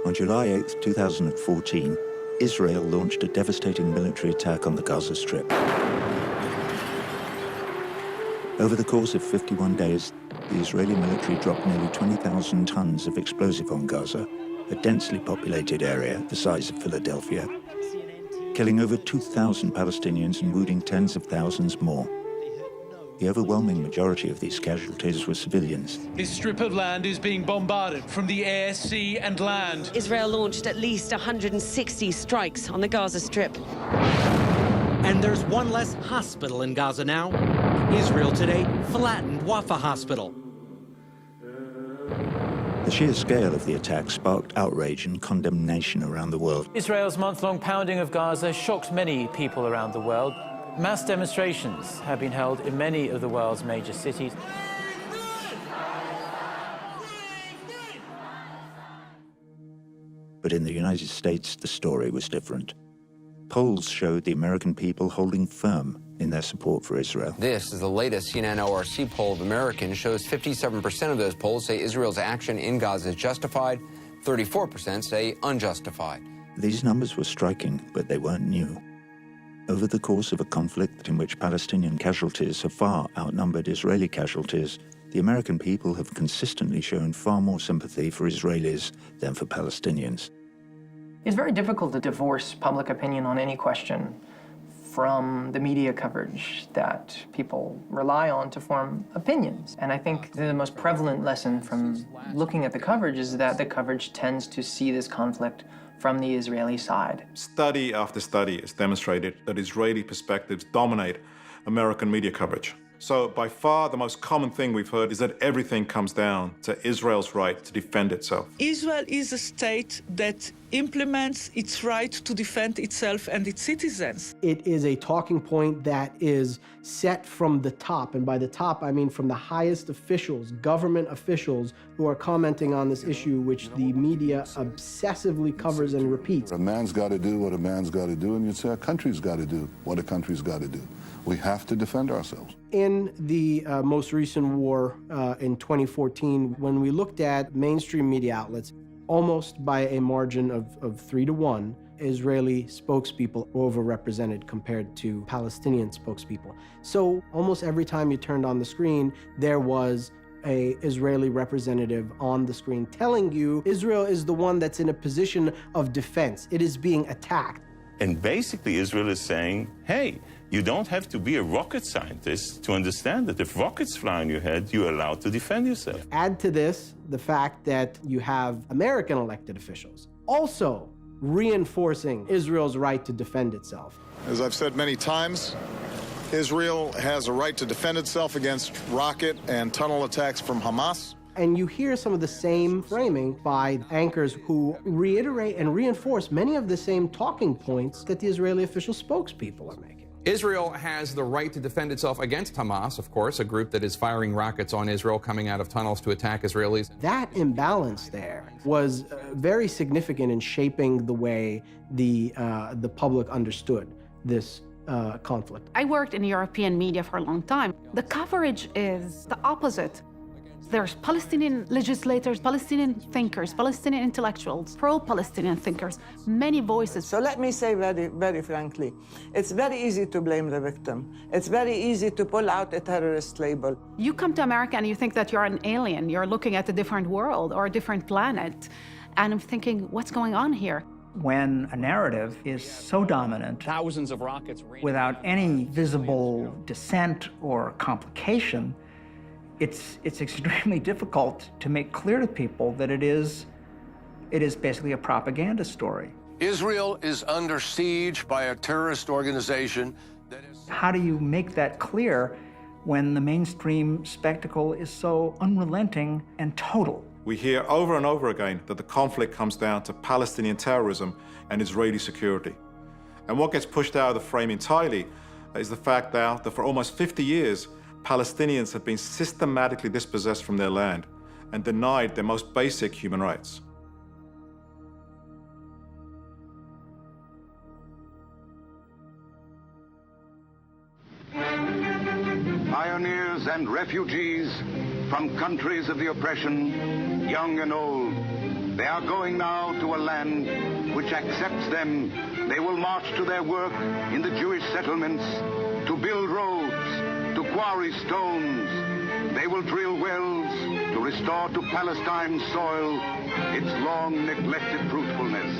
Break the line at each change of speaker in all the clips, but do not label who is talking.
On July 8, 2014, Israel launched a devastating military attack on the Gaza Strip. Over the course of 51 days, the Israeli military dropped nearly 20,000 tons of explosive on Gaza, a densely populated area the size of Philadelphia, killing over 2,000 Palestinians and wounding tens of thousands more. The overwhelming majority of these casualties were civilians.
This strip of land is being bombarded from the air, sea and land.
Israel launched at least 160 strikes on the Gaza Strip.
And there's one less hospital in Gaza now. Israel today flattened Wafa Hospital.
The sheer scale of the attack sparked outrage and condemnation around the world.
Israel's month-long pounding of Gaza shocked many people around the world. Mass demonstrations have been held in many of the world's major cities.
But in the United States, the story was different. Polls showed the American people holding firm in their support for Israel.
This is the latest CNN ORC poll of Americans. Shows 57% of those polls say Israel's action in Gaza is justified. 34% say unjustified.
These numbers were striking, but they weren't new. Over the course of a conflict in which Palestinian casualties have far outnumbered Israeli casualties, the American people have consistently shown far more sympathy for Israelis than for Palestinians.
It's very difficult to divorce public opinion on any question from the media coverage that people rely on to form opinions. And I think the most prevalent lesson from looking at the coverage is that the coverage tends to see this conflict from the Israeli side.
Study after study has demonstrated that Israeli perspectives dominate American media coverage. So by far the most common thing we've heard is that everything comes down to Israel's right to defend itself.
Israel is a state that implements its right to defend itself and its citizens.
It is a talking point that is set from the top, and by the top I mean from the highest officials, government officials, who are commenting on this issue, which the media obsessively covers and repeats.
A man's got to do what a man's got to do, and you'd say a country's got to do what a country's got to do. We have to defend ourselves.
In the most recent war in 2014, when we looked at mainstream media outlets, almost by a margin of 3 to 1, Israeli spokespeople were overrepresented compared to Palestinian spokespeople. So almost every time you turned on the screen, there was an Israeli representative on the screen telling you Israel is the one that's in a position of defense. It is being attacked.
And basically Israel is saying, hey, you don't have to be a rocket scientist to understand that if rockets fly on your head, you're allowed to defend yourself.
Add to this the fact that you have American elected officials also reinforcing Israel's right to defend itself.
As I've said many times, Israel has a right to defend itself against rocket and tunnel attacks from Hamas.
And you hear some of the same framing by anchors who reiterate and reinforce many of the same talking points that the Israeli official spokespeople are making.
Israel has the right to defend itself against Hamas, of course, a group that is firing rockets on Israel, coming out of tunnels to attack Israelis.
That imbalance there was very significant in shaping the way the public understood this conflict.
I worked in European media for a long time. The coverage is the opposite. There's Palestinian legislators, Palestinian thinkers, Palestinian intellectuals, pro-Palestinian thinkers, many voices.
So let me say very frankly, it's very easy to blame the victim. It's very easy to pull out a terrorist label.
You come to America and you think that you're an alien. You're looking at a different world or a different planet. And I'm thinking, what's going on here?
When a narrative is so dominant,
thousands of rockets
without any visible dissent or complication, it's extremely difficult to make clear to people that it is basically a propaganda story.
Israel is under siege by a terrorist organization that is...
How do you make that clear when the mainstream spectacle is so unrelenting and total?
We hear over and over again that the conflict comes down to Palestinian terrorism and Israeli security. And what gets pushed out of the frame entirely is the fact that for almost 50 years, Palestinians have been systematically dispossessed from their land and denied their most basic human rights.
Pioneers and refugees from countries of the oppression, young and old, They are going now to a land which accepts them. They will march to their work in the Jewish settlements, to build roads, to quarry stones. They will drill wells to restore to Palestine's soil its long neglected fruitfulness.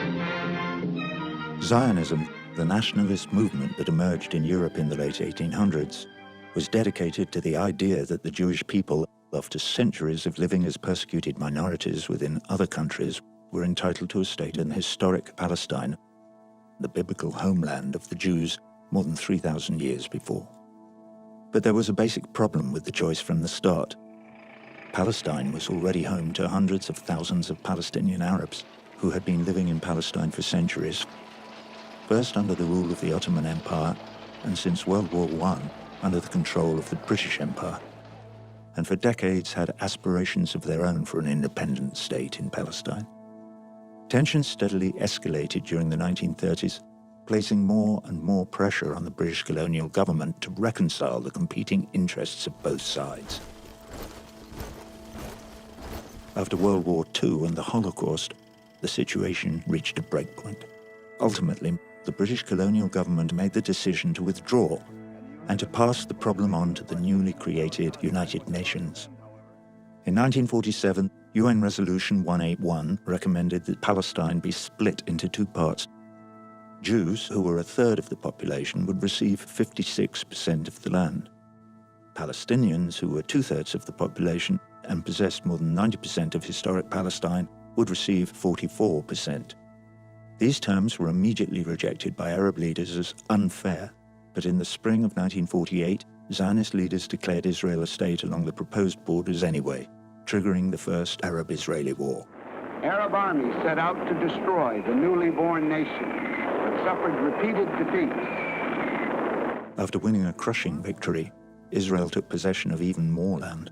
Zionism, the nationalist movement that emerged in Europe in the late 1800s, was dedicated to the idea that the Jewish people, after centuries of living as persecuted minorities within other countries, were entitled to a state in historic Palestine, the biblical homeland of the Jews more than 3,000 years before. But there was a basic problem with the choice from the start. Palestine was already home to hundreds of thousands of Palestinian Arabs who had been living in Palestine for centuries, first under the rule of the Ottoman Empire, and since World War I, under the control of the British Empire, and for decades had aspirations of their own for an independent state in Palestine. Tensions steadily escalated during the 1930s, placing more and more pressure on the British colonial government to reconcile the competing interests of both sides. After World War II and the Holocaust, the situation reached a breakpoint. Ultimately, the British colonial government made the decision to withdraw and to pass the problem on to the newly created United Nations. In 1947, UN Resolution 181 recommended that Palestine be split into two parts. Jews, who were a third of the population, would receive 56% of the land. Palestinians, who were two-thirds of the population and possessed more than 90% of historic Palestine, would receive 44%. These terms were immediately rejected by Arab leaders as unfair, but in the spring of 1948, Zionist leaders declared Israel a state along the proposed borders anyway, triggering the first Arab-Israeli war.
Arab armies set out to destroy the newly born nation, but suffered repeated defeats.
After winning a crushing victory, Israel took possession of even more land.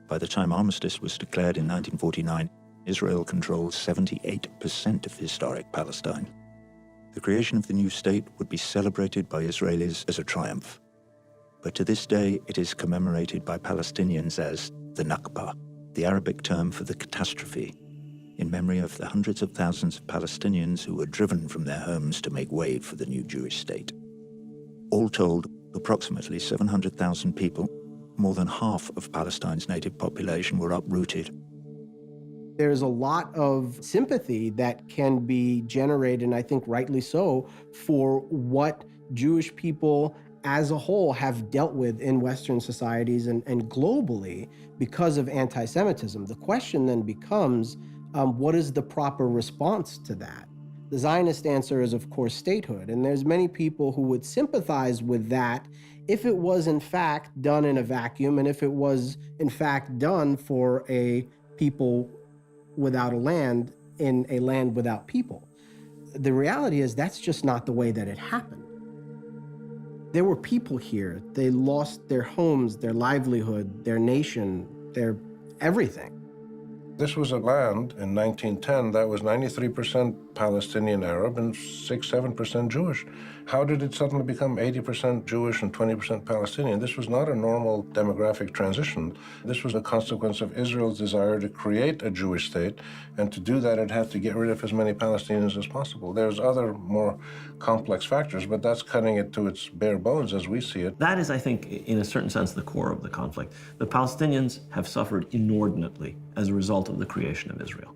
By the time armistice was declared in 1949, Israel controlled 78% of historic Palestine. The creation of the new state would be celebrated by Israelis as a triumph. But to this day, it is commemorated by Palestinians as the Nakba, the Arabic term for the catastrophe, in memory of the hundreds of thousands of Palestinians who were driven from their homes to make way for the new Jewish state. All told, approximately 700,000 people, more than half of Palestine's native population, were uprooted.
There's a lot of sympathy that can be generated, and I think rightly so, for what Jewish people as a whole have dealt with in Western societies and globally because of anti-Semitism. The question then becomes, what is the proper response to that? The Zionist answer is, of course, statehood, and there's many people who would sympathize with that if it was in fact done in a vacuum and if it was in fact done for a people without a land in a land without people. The reality is that's just not the way that it happened. There were people here. They lost their homes, their livelihood, their nation, their everything.
This was a land in 1910 that was 93% Palestinian Arab and 6-7% Jewish. How did it suddenly become 80% Jewish and 20% Palestinian? This was not a normal demographic transition. This was a consequence of Israel's desire to create a Jewish state, and to do that it had to get rid of as many Palestinians as possible. There's other more complex factors, but that's cutting it to its bare bones as we see it.
That is, I think, in a certain sense, the core of the conflict. The Palestinians have suffered inordinately as a result of the creation of Israel.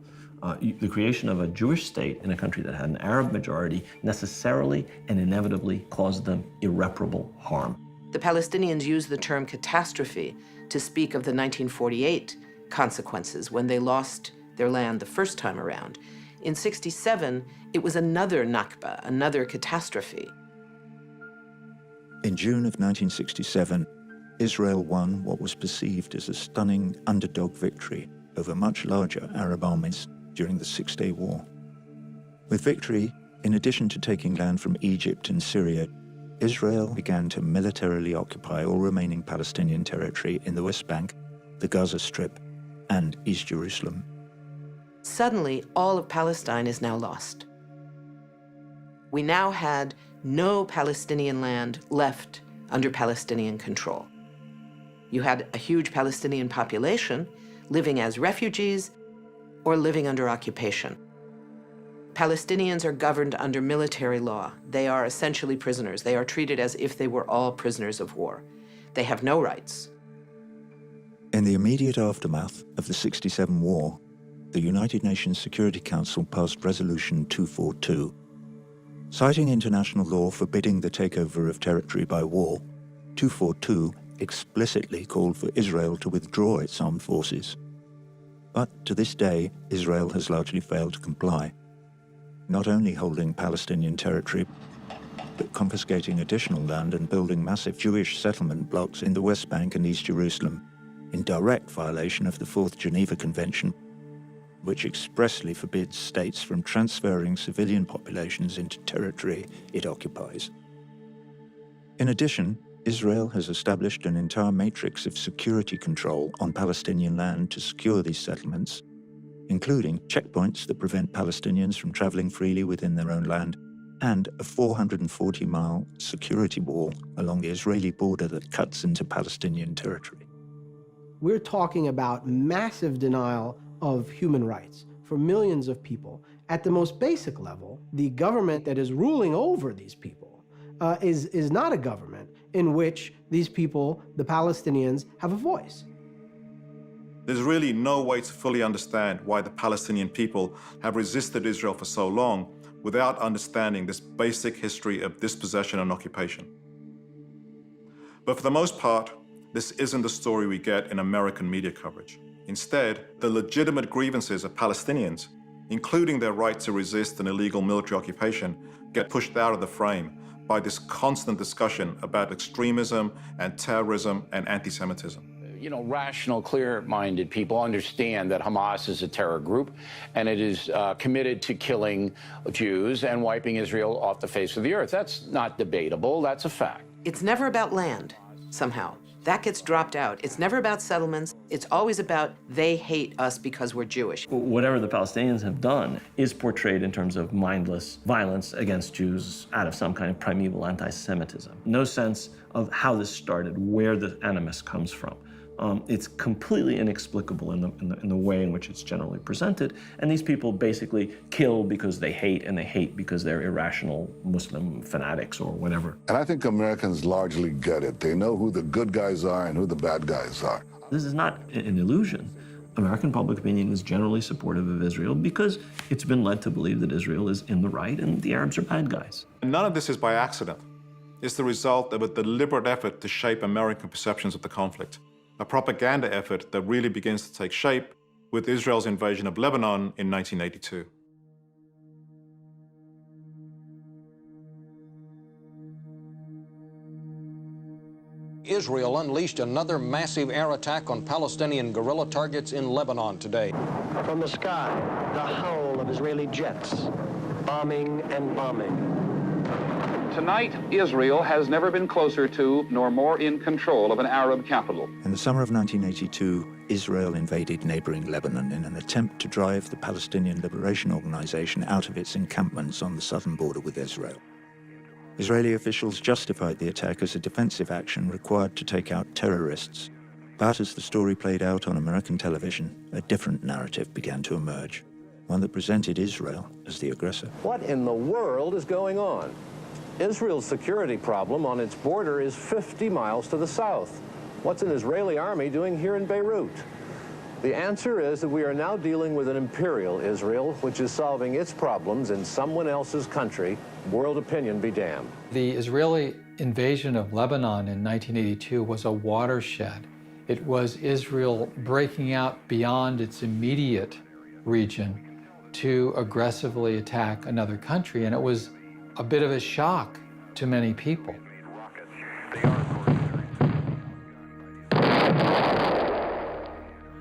The creation of a Jewish state in a country that had an Arab majority necessarily and inevitably caused them irreparable harm.
The Palestinians use the term catastrophe to speak of the 1948 consequences when they lost their land the first time around. In '67, it was another Nakba, another catastrophe.
In June of 1967, Israel won what was perceived as a stunning underdog victory over much larger Arab armies during the Six-Day War. With victory, in addition to taking land from Egypt and Syria, Israel began to militarily occupy all remaining Palestinian territory in the West Bank, the Gaza Strip, and East Jerusalem.
Suddenly, all of Palestine is now lost. We now had no Palestinian land left under Palestinian control. You had a huge Palestinian population living as refugees, or living under occupation. Palestinians are governed under military law. They are essentially prisoners. They are treated as if they were all prisoners of war. They have no rights.
In the immediate aftermath of the '67 war, the United Nations Security Council passed Resolution 242. Citing international law forbidding the takeover of territory by war, 242 explicitly called for Israel to withdraw its armed forces. But to this day, Israel has largely failed to comply, not only holding Palestinian territory, but confiscating additional land and building massive Jewish settlement blocks in the West Bank and East Jerusalem, in direct violation of the Fourth Geneva Convention, which expressly forbids states from transferring civilian populations into territory it occupies. In addition, Israel has established an entire matrix of security control on Palestinian land to secure these settlements, including checkpoints that prevent Palestinians from traveling freely within their own land, and a 440-mile security wall along the Israeli border that cuts into Palestinian territory.
We're talking about massive denial of human rights for millions of people. At the most basic level, the government that is ruling over these people is not a government in which these people, the Palestinians, have a voice.
There's really no way to fully understand why the Palestinian people have resisted Israel for so long without understanding this basic history of dispossession and occupation. But for the most part, this isn't the story we get in American media coverage. Instead, the legitimate grievances of Palestinians, including their right to resist an illegal military occupation, get pushed out of the frame by this constant discussion about extremism and terrorism and anti-Semitism.
You know, rational, clear-minded people understand that Hamas is a terror group and it is committed to killing Jews and wiping Israel off the face of the earth. That's not debatable. That's a fact.
It's never about land, somehow. That gets dropped out. It's never about settlements. It's always about they hate us because we're Jewish.
Whatever the Palestinians have done is portrayed in terms of mindless violence against Jews out of some kind of primeval anti-Semitism. No sense of how this started, where the animus comes from. It's completely inexplicable in the way in which it's generally presented, and these people basically kill because they hate, and they hate because they're irrational Muslim fanatics or whatever.
And I think Americans largely get it. They know who the good guys are and who the bad guys are.
This is not an illusion. American public opinion is generally supportive of Israel because it's been led to believe that Israel is in the right and the Arabs are bad guys.
None of this is by accident. It's the result of a deliberate effort to shape American perceptions of the conflict. A propaganda effort that really begins to take shape with Israel's invasion of Lebanon in 1982.
Israel unleashed another massive air attack on Palestinian guerrilla targets in Lebanon today.
From the sky, the howl of Israeli jets, bombing and bombing.
Tonight, Israel has never been closer to nor more in control of an Arab capital.
In the summer of 1982, Israel invaded neighboring Lebanon in an attempt to drive the Palestinian Liberation Organization out of its encampments on the southern border with Israel. Israeli officials justified the attack as a defensive action required to take out terrorists. But as the story played out on American television, a different narrative began to emerge, one that presented Israel as the aggressor.
What in the world is going on? Israel's security problem on its border is 50 miles to the south. What's an Israeli army doing here in Beirut? The answer is that we are now dealing with an imperial Israel, which is solving its problems in someone else's country. World opinion be damned.
The Israeli invasion of Lebanon in 1982 was a watershed. It was Israel breaking out beyond its immediate region to aggressively attack another country, and it was a bit of a shock to many people.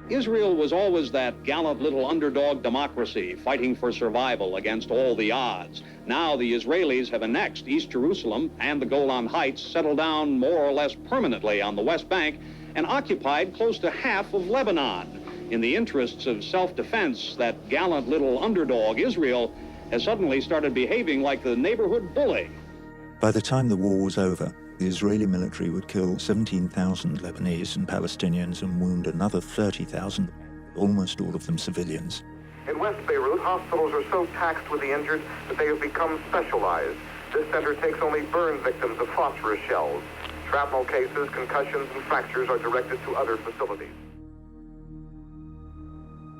Israel was always that gallant little underdog democracy fighting for survival against all the odds. Now the Israelis have annexed East Jerusalem and the Golan Heights, settled down more or less permanently on the West Bank, and occupied close to half of Lebanon. In the interests of self-defense, that gallant little underdog, Israel, has suddenly started behaving like the neighborhood bully.
By the time the war was over, the Israeli military would kill 17,000 Lebanese and Palestinians and wound another 30,000, almost all of them civilians.
In West Beirut, hospitals are so taxed with the injured that they have become specialized. This center takes only burn victims of phosphorus shells. Shrapnel cases, concussions, and fractures are directed to other facilities.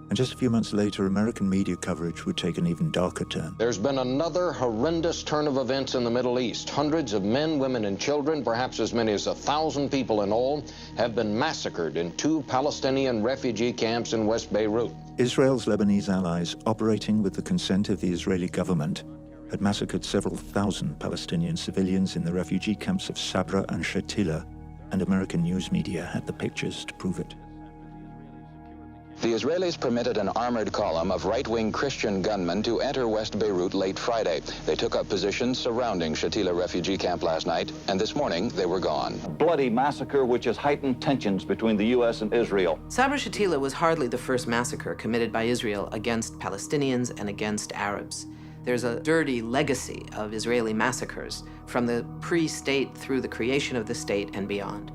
And just a few months later, American media coverage would take an even darker turn.
There's been another horrendous turn of events in the Middle East. Hundreds of men, women, and children, perhaps as many as 1,000 people in all, have been massacred in 2 Palestinian refugee camps in West Beirut.
Israel's Lebanese allies, operating with the consent of the Israeli government, had massacred several thousand Palestinian civilians in the refugee camps of Sabra and Shatila, and American news media had the pictures to prove it.
The Israelis permitted an armored column of right-wing Christian gunmen to enter West Beirut late Friday. They took up positions surrounding Shatila refugee camp last night, and this morning they were gone.
A bloody massacre which has heightened tensions between the U.S. and Israel.
Sabra Shatila was hardly the first massacre committed by Israel against Palestinians and against Arabs. There's a dirty legacy of Israeli massacres from the pre-state through the creation of the state and beyond.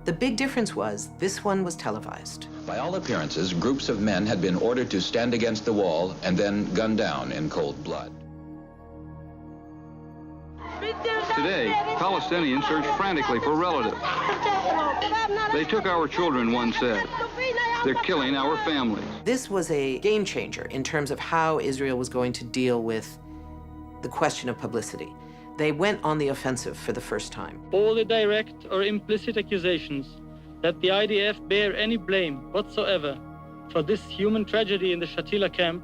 The big difference was this one was televised.
By all appearances, groups of men had been ordered to stand against the wall and then gunned down in cold blood.
Today, Palestinians search frantically for relatives. They took our children, one said. They're killing our families.
This was a game changer in terms of how Israel was going to deal with the question of publicity. They went on the offensive for the first time.
All the direct or implicit accusations that the IDF bear any blame whatsoever for this human tragedy in the Shatila camp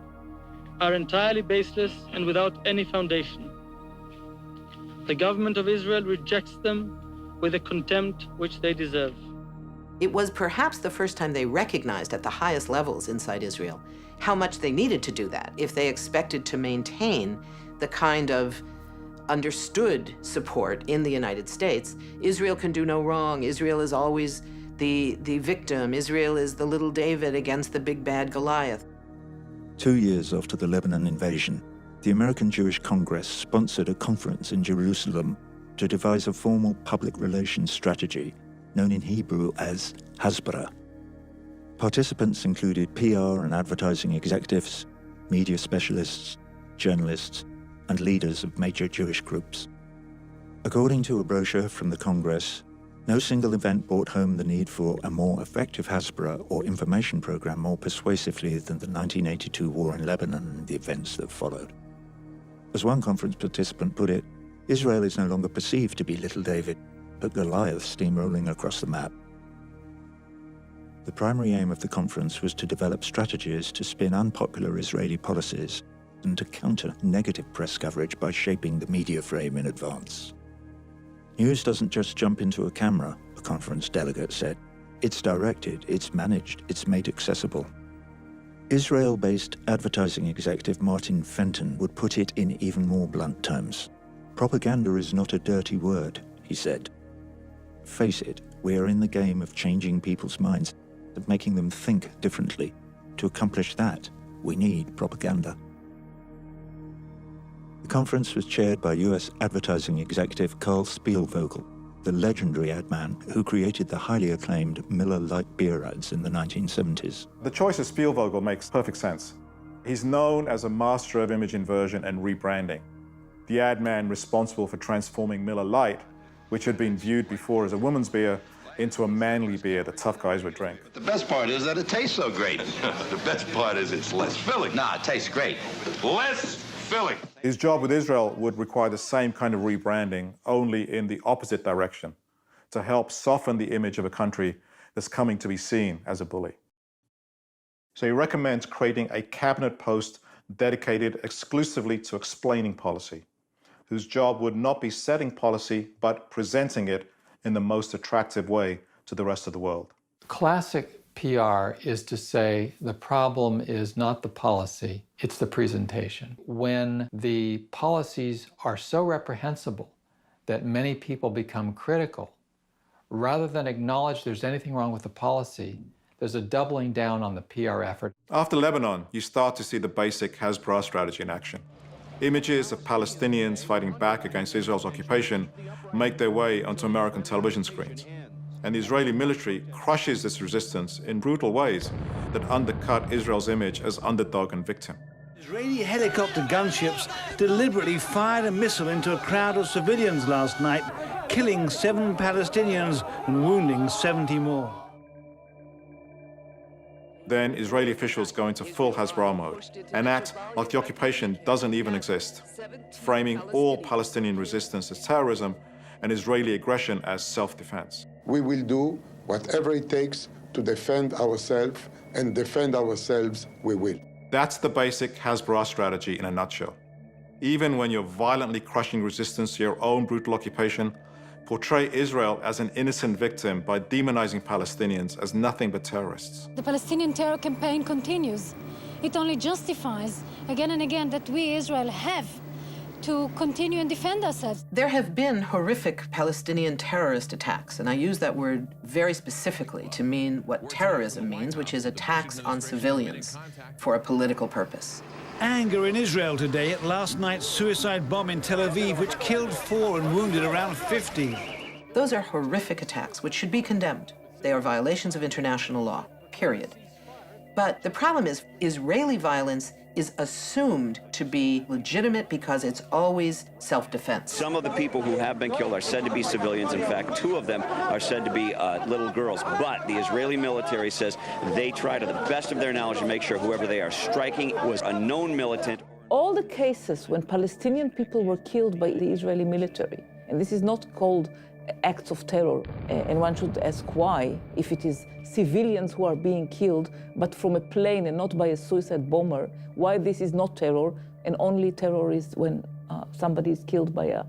are entirely baseless and without any foundation. The government of Israel rejects them with a contempt which they deserve.
It was perhaps the first time they recognized at the highest levels inside Israel how much they needed to do that if they expected to maintain the kind of understood support in the United States. Israel can do no wrong. Israel is always the victim. Israel is the little David against the big bad Goliath.
2 years after the Lebanon invasion, the American Jewish Congress sponsored a conference in Jerusalem to devise a formal public relations strategy known in Hebrew as Hasbara. Participants included PR and advertising executives, media specialists, journalists, and leaders of major Jewish groups. According to a brochure from the Congress, no single event brought home the need for a more effective Hasbara or information program more persuasively than the 1982 war in Lebanon and the events that followed. As one conference participant put it, Israel is no longer perceived to be Little David, but Goliath steamrolling across the map. The primary aim of the conference was to develop strategies to spin unpopular Israeli policies and to counter negative press coverage by shaping the media frame in advance. News doesn't just jump into a camera, a conference delegate said. It's directed, it's managed, it's made accessible. Israel-based advertising executive Martin Fenton would put it in even more blunt terms. Propaganda is not a dirty word, he said. Face it, we are in the game of changing people's minds, of making them think differently. To accomplish that, we need propaganda. The conference was chaired by US advertising executive Carl Spielvogel, the legendary ad man who created the highly acclaimed Miller Lite beer ads in the 1970s.
The choice of Spielvogel makes perfect sense. He's known as a master of image inversion and rebranding. The ad man responsible for transforming Miller Lite, which had been viewed before as a woman's beer, into a manly beer that tough guys would drink.
The best part is that it tastes so great. The best part is it's less filling. Nah, it tastes great. Less filling.
His job with Israel would require the same kind of rebranding, only in the opposite direction, to help soften the image of a country that's coming to be seen as a bully. So he recommends creating a cabinet post dedicated exclusively to explaining policy, whose job would not be setting policy, but presenting it in the most attractive way to the rest of the world.
Classic PR is to say the problem is not the policy, it's the presentation. When the policies are so reprehensible that many people become critical, rather than acknowledge there's anything wrong with the policy, there's a doubling down on the PR effort.
After Lebanon, you start to see the basic Hasbara strategy in action. Images of Palestinians fighting back against Israel's occupation make their way onto American television screens. And the Israeli military crushes this resistance in brutal ways that undercut Israel's image as underdog and victim.
Israeli helicopter gunships deliberately fired a missile into a crowd of civilians last night, killing 7 Palestinians and wounding 70 more.
Then Israeli officials go into full Hasbara mode and act like the occupation doesn't even exist, framing all Palestinian resistance as terrorism and Israeli aggression as self-defense.
We will do whatever it takes to defend ourselves, and defend ourselves we will.
That's the basic Hasbara strategy in a nutshell. Even when you're violently crushing resistance to your own brutal occupation, portray Israel as an innocent victim by demonizing Palestinians as nothing but terrorists.
The Palestinian terror campaign continues. It only justifies again and again that we, Israel, have to continue and defend ourselves.
There have been horrific Palestinian terrorist attacks, and I use that word very specifically to mean what terrorism means, which is attacks on civilians for a political purpose.
Anger in Israel today at last night's suicide bomb in Tel Aviv, which killed 4 and wounded around 50.
Those are horrific attacks, which should be condemned. They are violations of international law, period. But the problem is, Israeli violence is assumed to be legitimate because it's always self-defense.
Some of the people who have been killed are said to be civilians. In fact, 2 of them are said to be little girls. But the Israeli military says they try to the best of their knowledge to make sure whoever they are striking was a known militant.
All the cases when Palestinian people were killed by the Israeli military, and this is not called acts of terror, and one should ask why, if it is civilians who are being killed, but from a plane and not by a suicide bomber, why this is not terror, and only terror is when somebody is killed by a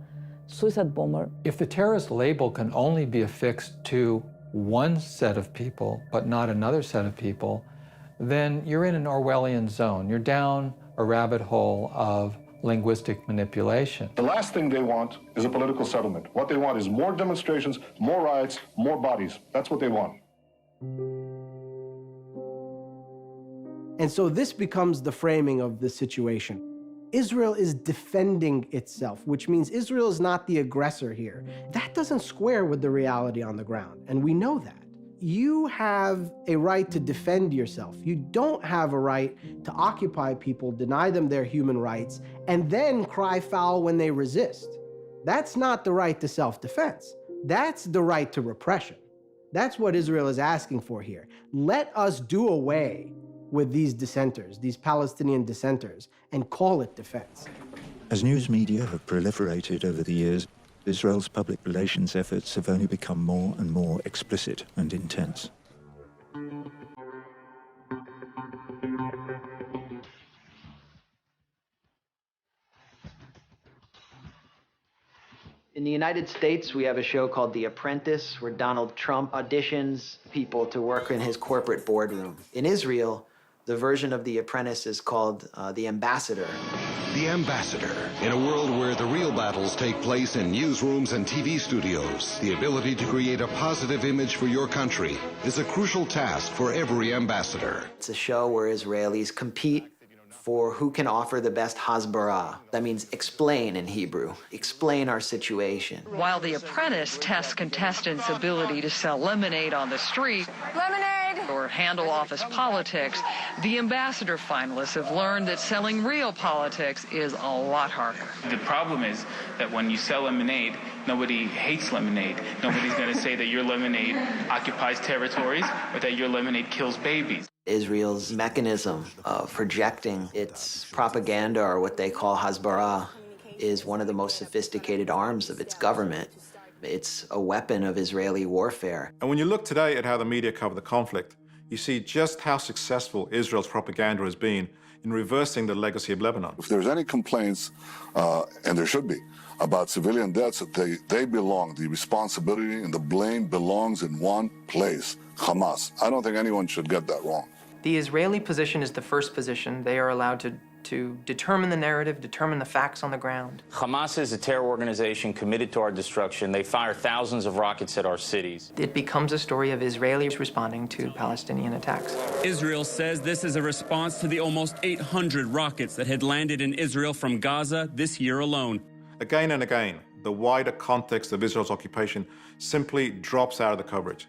suicide bomber.
If the terrorist label can only be affixed to one set of people, but not another set of people, then you're in an Orwellian zone. You're down a rabbit hole of linguistic manipulation.
The last thing they want is a political settlement. What they want is more demonstrations, more riots, more bodies. That's what they want.
And so this becomes the framing of the situation. Israel is defending itself, which means Israel is not the aggressor here. That doesn't square with the reality on the ground, and we know that. You have a right to defend yourself. You don't have a right to occupy people, deny them their human rights, and then cry foul when they resist. That's not the right to self-defense. That's the right to repression. That's what Israel is asking for here. Let us do away with these dissenters, these Palestinian dissenters, and call it defense.
As news media have proliferated over the years, Israel's public relations efforts have only become more and more explicit and intense.
In the United States, we have a show called The Apprentice, where Donald Trump auditions people to work in his corporate boardroom. In Israel, the version of The Apprentice is called The Ambassador.
The Ambassador. In a world where the real battles take place in newsrooms and TV studios, the ability to create a positive image for your country is a crucial task for every ambassador.
It's a show where Israelis compete for who can offer the best hasbara. That means explain in Hebrew. Explain our situation.
While The Apprentice tests contestants' ability to sell lemonade on the street, lemonade, or handle office politics, the Ambassador finalists have learned that selling real politics is a lot harder.
The problem is that when you sell lemonade, nobody hates lemonade. Nobody's going to say that your lemonade occupies territories or that your lemonade kills babies.
Israel's mechanism of projecting its propaganda, or what they call hasbara, is one of the most sophisticated arms of its government. It's a weapon of Israeli warfare.
And when you look today at how the media cover the conflict, you see just how successful Israel's propaganda has been in reversing the legacy of Lebanon.
If there's any complaints, and there should be, about civilian deaths, they belong, the responsibility and the blame belongs in one place, Hamas. I don't think anyone should get that wrong.
The Israeli position is the first position. They are allowed to determine the narrative, determine the facts on the ground.
Hamas is a terror organization committed to our destruction. They fire thousands of rockets at our cities.
It becomes a story of Israelis responding to Palestinian attacks.
Israel says this is a response to the almost 800 rockets that had landed in Israel from Gaza this year alone.
Again and again, the wider context of Israel's occupation simply drops out of the coverage,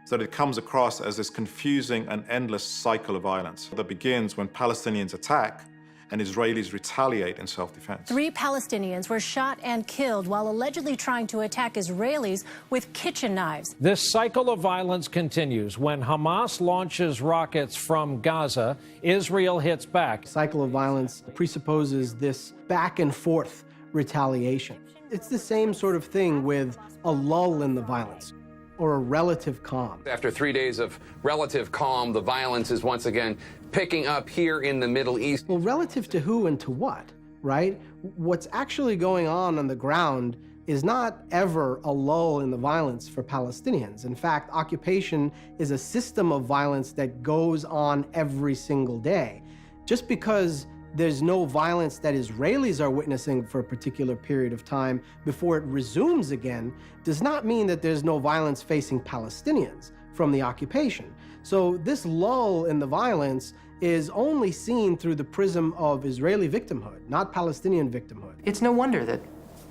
so that it comes across as this confusing and endless cycle of violence that begins when Palestinians attack and Israelis retaliate in self-defense.
3 Palestinians were shot and killed while allegedly trying to attack Israelis with kitchen knives.
This cycle of violence continues. When Hamas launches rockets from Gaza, Israel hits back.
Cycle of violence presupposes this back and forth retaliation. It's the same sort of thing with a lull in the violence, or a relative calm.
After 3 days of relative calm, the violence is once again picking up here in the Middle East.
Well, relative to who and to what, right? What's actually going on the ground is not ever a lull in the violence for Palestinians. In fact, occupation is a system of violence that goes on every single day. Just because there's no violence that Israelis are witnessing for a particular period of time before it resumes again does not mean that there's no violence facing Palestinians from the occupation. So this lull in the violence is only seen through the prism of Israeli victimhood, not Palestinian victimhood.
It's no wonder that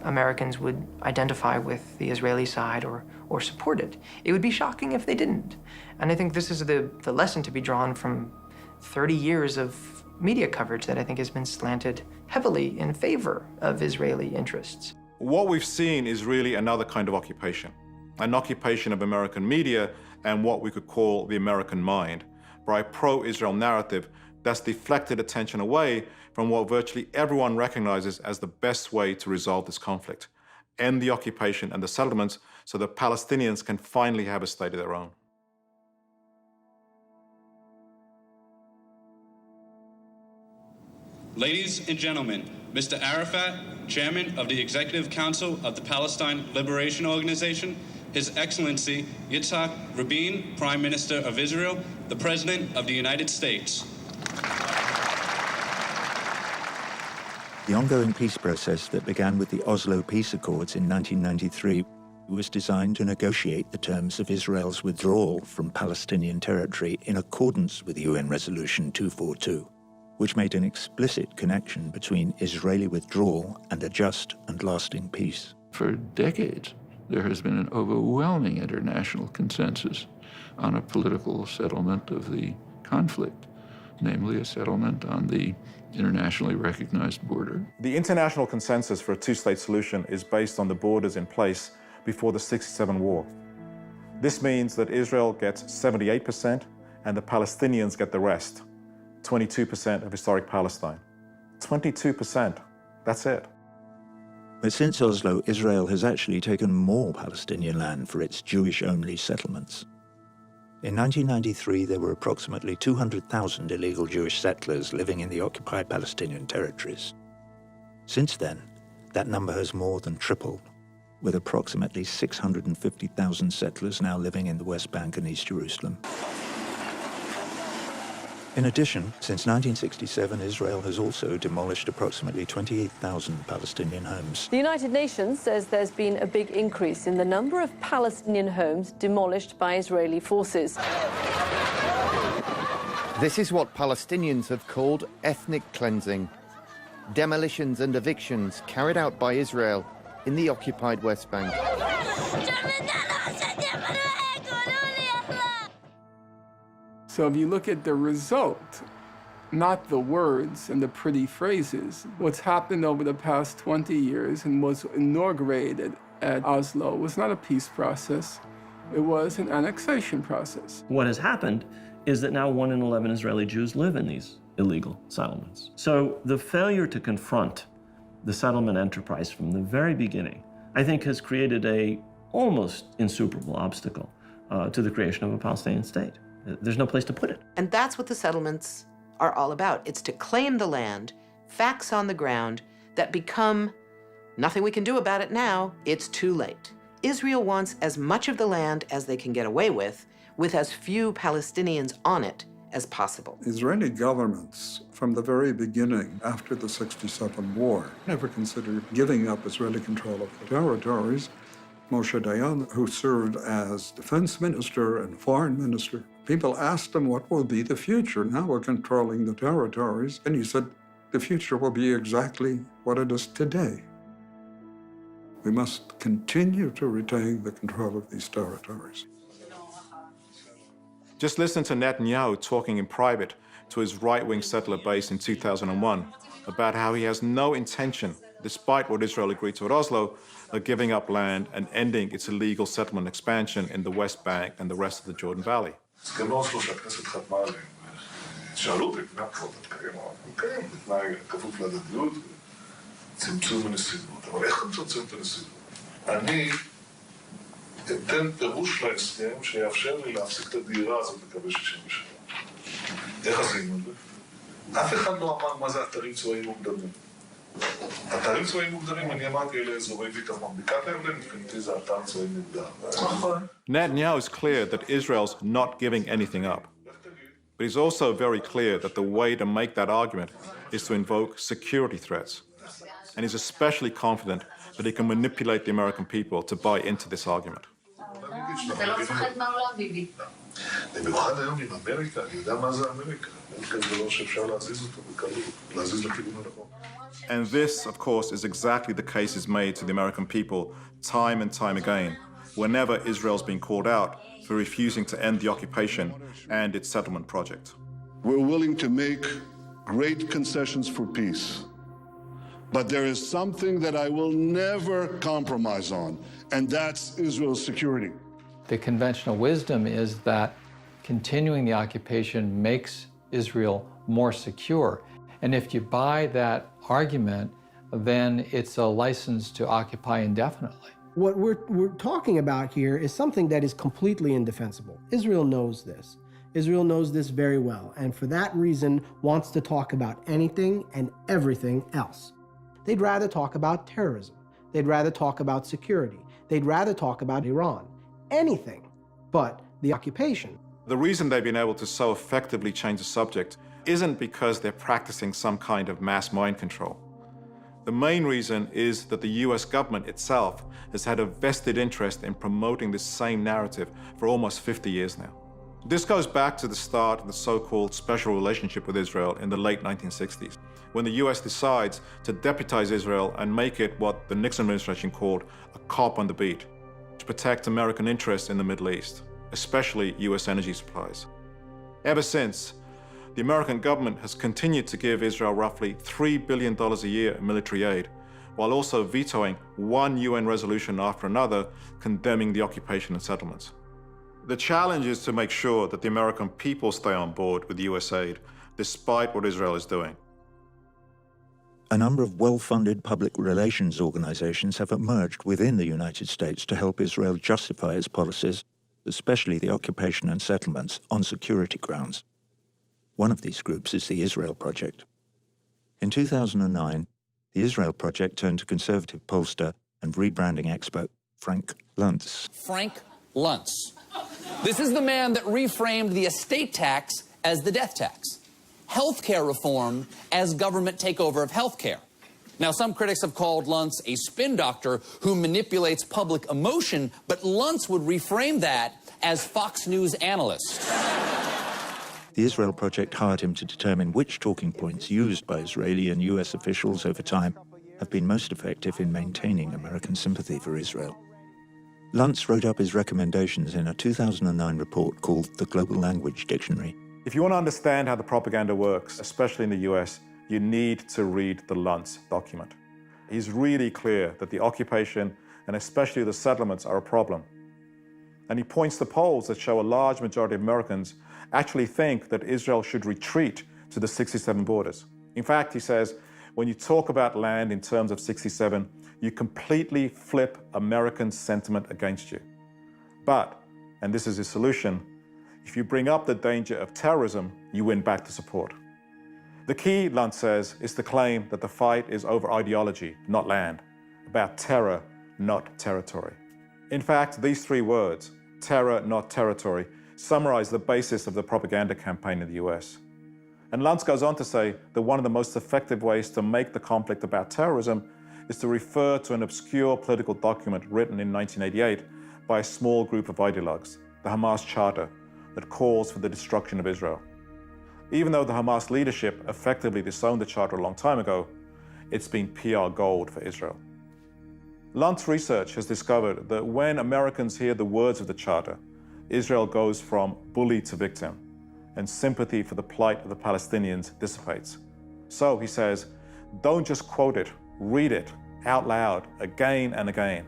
Americans would identify with the Israeli side or support it. It would be shocking if they didn't. And I think this is the lesson to be drawn from 30 years of media coverage that I think has been slanted heavily in favor of Israeli interests.
What we've seen is really another kind of occupation, an occupation of American media and what we could call the American mind, by a pro-Israel narrative that's deflected attention away from what virtually everyone recognizes as the best way to resolve this conflict, end the occupation and the settlements so that Palestinians can finally have a state of their own.
Ladies and gentlemen, Mr. Arafat, Chairman of the Executive Council of the Palestine Liberation Organization, His Excellency Yitzhak Rabin, Prime Minister of Israel, the President of the United States.
The ongoing peace process that began with the Oslo Peace Accords in 1993 was designed to negotiate the terms of Israel's withdrawal from Palestinian territory in accordance with UN Resolution 242, which made an explicit connection between Israeli withdrawal and a just and lasting peace.
For decades, there has been an overwhelming international consensus on a political settlement of the conflict, namely a settlement on the internationally recognized border.
The international consensus for a two-state solution is based on the borders in place before the '67 war. This means that Israel gets 78% and the Palestinians get the rest, 22% of historic Palestine. 22%, that's it.
But since Oslo, Israel has actually taken more Palestinian land for its Jewish-only settlements. In 1993, there were approximately 200,000 illegal Jewish settlers living in the occupied Palestinian territories. Since then, that number has more than tripled, with approximately 650,000 settlers now living in the West Bank and East Jerusalem. In addition, since 1967, Israel has also demolished approximately 28,000 Palestinian homes.
The United Nations says there's been a big increase in the number of Palestinian homes demolished by Israeli forces.
This is what Palestinians have called ethnic cleansing. Demolitions and evictions carried out by Israel in the occupied West Bank.
So if you look at the result, not the words and the pretty phrases, what's happened over the past 20 years and was inaugurated at Oslo was not a peace process. It was an annexation process.
What has happened is that now 1 in 11 Israeli Jews live in these illegal settlements. So the failure to confront the settlement enterprise from the very beginning, I think, has created a almost insuperable obstacle to the creation of a Palestinian state. There's no place to put it.
And that's what the settlements are all about. It's to claim the land, facts on the ground that become nothing we can do about it now. It's too late. Israel wants as much of the land as they can get away with as few Palestinians on it as possible.
Israeli governments, from the very beginning after the '67 war, never considered giving up Israeli control of the territories. Moshe Dayan, who served as defense minister and foreign minister, people asked him, what will be the future? Now we're controlling the territories. And he said, the future will be exactly what it is today. We must continue to retain the control of these territories.
Just listen to Netanyahu talking in private to his right-wing settler base in 2001 about how he has no intention, despite what Israel agreed to at Oslo, of giving up land and ending its illegal settlement expansion in the West Bank and the rest of the Jordan Valley.
הסכמי אוסלו שהכנסת חתמה עליהם, שאלו אותי, מה כבר תתקיים? תתקיים, בתנאי כפוף להדדיות וצמצום הנסיבות. אבל איך נצמצם את הנסיבות? אני אתן פירוש להסכם שיאפשר לי להפסיק את הדהירה הזאת לקווי 67. איך עשינו את זה? אף אחד לא אמר מה זה אתרים צבאיים מוגדרים. אתרים צבאיים מוגדרים, אני אמרתי, אלה אזורי ביטחון. בקעת הירדן, מבחינתי זה אתר צבאי מוגדר.
Netanyahu is clear that Israel's not giving anything up. But he's also very clear that the way to make that argument is to invoke security threats. And he's especially confident that he can manipulate the American people to buy into this argument.
אתה לא מפחד מהעולם, ביבי. במיוחד היום עם אמריקה, אני יודע מה זה אמריקה. אין כזה דבר שאפשר להזיז אותו בקלות, להזיז לכיוון הנכון.
And this, of course, is exactly the case is made to the American people time and time again, whenever Israel's been called out for refusing to end the occupation and its settlement project.
We're willing to make great concessions for peace. But there is something that I will never compromise on, and that's Israel's security.
The conventional wisdom is that continuing the occupation makes Israel more secure. And if you buy that argument, then it's a license to occupy indefinitely.
What we're talking about here is something that is completely indefensible. Israel knows this. Israel knows this very well, and for that reason wants to talk about anything and everything else. They'd rather talk about terrorism. They'd rather talk about security. They'd rather talk about Iran. Anything but the occupation.
The reason they've been able to so effectively change the subject isn't because they're practicing some kind of mass mind control. The main reason is that the US government itself has had a vested interest in promoting this same narrative for almost 50 years now. This goes back to the start of the so-called special relationship with Israel in the late 1960s, when the US decides to deputize Israel and make it what the Nixon administration called a cop on the beat, to protect American interests in the Middle East, especially US energy supplies. Ever since, the American government has continued to give Israel roughly $3 billion a year in military aid, while also vetoing one UN resolution after another condemning the occupation and settlements. The challenge is to make sure that the American people stay on board with US aid, despite what Israel is doing.
A number of well-funded public relations organizations have emerged within the United States to help Israel justify its policies, especially the occupation and settlements, on security grounds. One of these groups is the Israel Project. In 2009, the Israel Project turned to conservative pollster and rebranding expert Frank Luntz.
Frank Luntz. This is the man that reframed the estate tax as the death tax, healthcare reform as government takeover of healthcare. Now, some critics have called Luntz a spin doctor who manipulates public emotion, but Luntz would reframe that as Fox News analyst.
The Israel Project hired him to determine which talking points used by Israeli and US officials over time have been most effective in maintaining American sympathy for Israel. Luntz wrote up his recommendations in a 2009 report called The Global Language Dictionary.
If you want to understand how the propaganda works, especially in the US, you need to read the Luntz document. He's really clear that the occupation and especially the settlements are a problem. And he points to polls that show a large majority of Americans actually think that Israel should retreat to the 67 borders. In fact, he says, when you talk about land in terms of 67, you completely flip American sentiment against you. But, and this is his solution, if you bring up the danger of terrorism, you win back the support. The key, Luntz says, is to claim that the fight is over ideology, not land, about terror, not territory. In fact, these three words, terror, not territory, summarize the basis of the propaganda campaign in the US. And Luntz goes on to say that one of the most effective ways to make the conflict about terrorism is to refer to an obscure political document written in 1988 by a small group of ideologues, the Hamas Charter, that calls for the destruction of Israel. Even though the Hamas leadership effectively disowned the charter a long time ago, it's been PR gold for Israel. Lunt's research has discovered that when Americans hear the words of the Charter, Israel goes from bully to victim, and sympathy for the plight of the Palestinians dissipates. So, he says, don't just quote it, read it out loud again and again.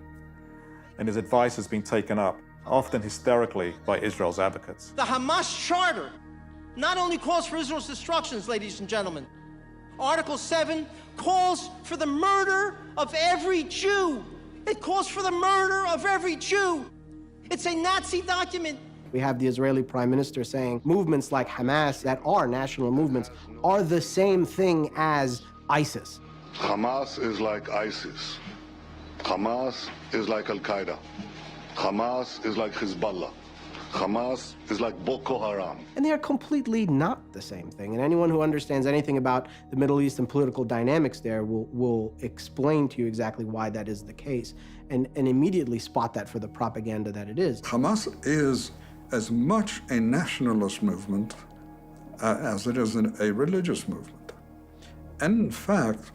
And his advice has been taken up, often hysterically, by Israel's advocates.
The Hamas Charter not only calls for Israel's destruction, ladies and gentlemen. Article 7 calls for the murder of every Jew. It calls for the murder of every Jew. It's a Nazi document.
We have the Israeli Prime Minister saying movements like Hamas, that are national movements, are the same thing as ISIS.
Hamas is like ISIS. Hamas is like Al-Qaeda. Hamas is like Hezbollah. Hamas is like Boko Haram.
And they are completely not the same thing. And anyone who understands anything about the Middle East and political dynamics there will explain to you exactly why that is the case and immediately spot that for the propaganda that it is.
Hamas is as much a nationalist movement as it is a religious movement. And in fact,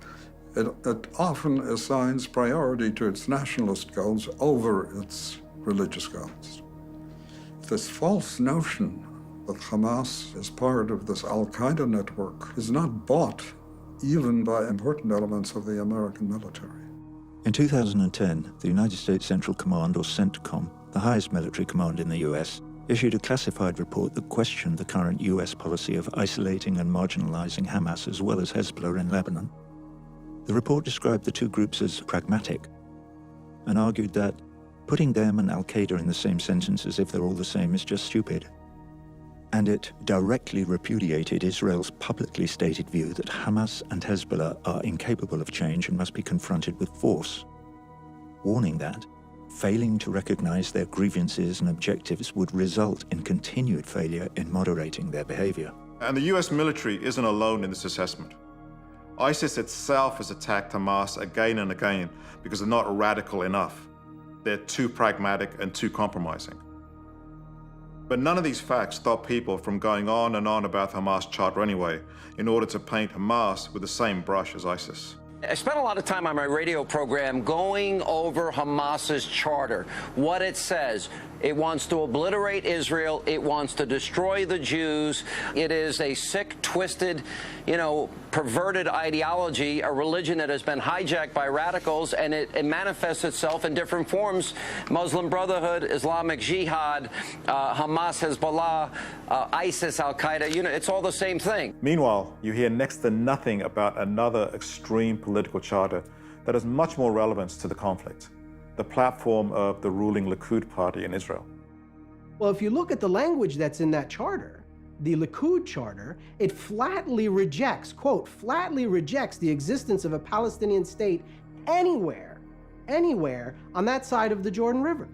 it often assigns priority to its nationalist goals over its religious goals. This false notion that Hamas is part of this Al-Qaeda network is not bought even by important elements of the American military.
In 2010, the United States Central Command, or CENTCOM, the highest military command in the US, issued a classified report that questioned the current US policy of isolating and marginalizing Hamas as well as Hezbollah in Lebanon. The report described the two groups as pragmatic and argued that putting them and al-Qaeda in the same sentence as if they're all the same is just stupid. And it directly repudiated Israel's publicly stated view that Hamas and Hezbollah are incapable of change and must be confronted with force, warning that failing to recognize their grievances and objectives would result in continued failure in moderating their behavior.
And the US military isn't alone in this assessment. ISIS itself has attacked Hamas again and again because they're not radical enough. They're too pragmatic and too compromising. But none of these facts stop people from going on and on about the Hamas Charter anyway, in order to paint Hamas with the same brush as ISIS.
I spent a lot of time on my radio program going over Hamas's charter, what it says. It wants to obliterate Israel. It wants to destroy the Jews. It is a sick, twisted, perverted ideology, a religion that has been hijacked by radicals, and it manifests itself in different forms. Muslim Brotherhood, Islamic Jihad, Hamas, Hezbollah, ISIS, Al-Qaeda, it's all the same thing.
Meanwhile, you hear next to nothing about another extreme political charter that has much more relevance to the conflict: the platform of the ruling Likud party in Israel.
Well, if you look at the language that's in that charter, the Likud charter, it flatly rejects, quote, flatly rejects the existence of a Palestinian state anywhere on that side of the Jordan River.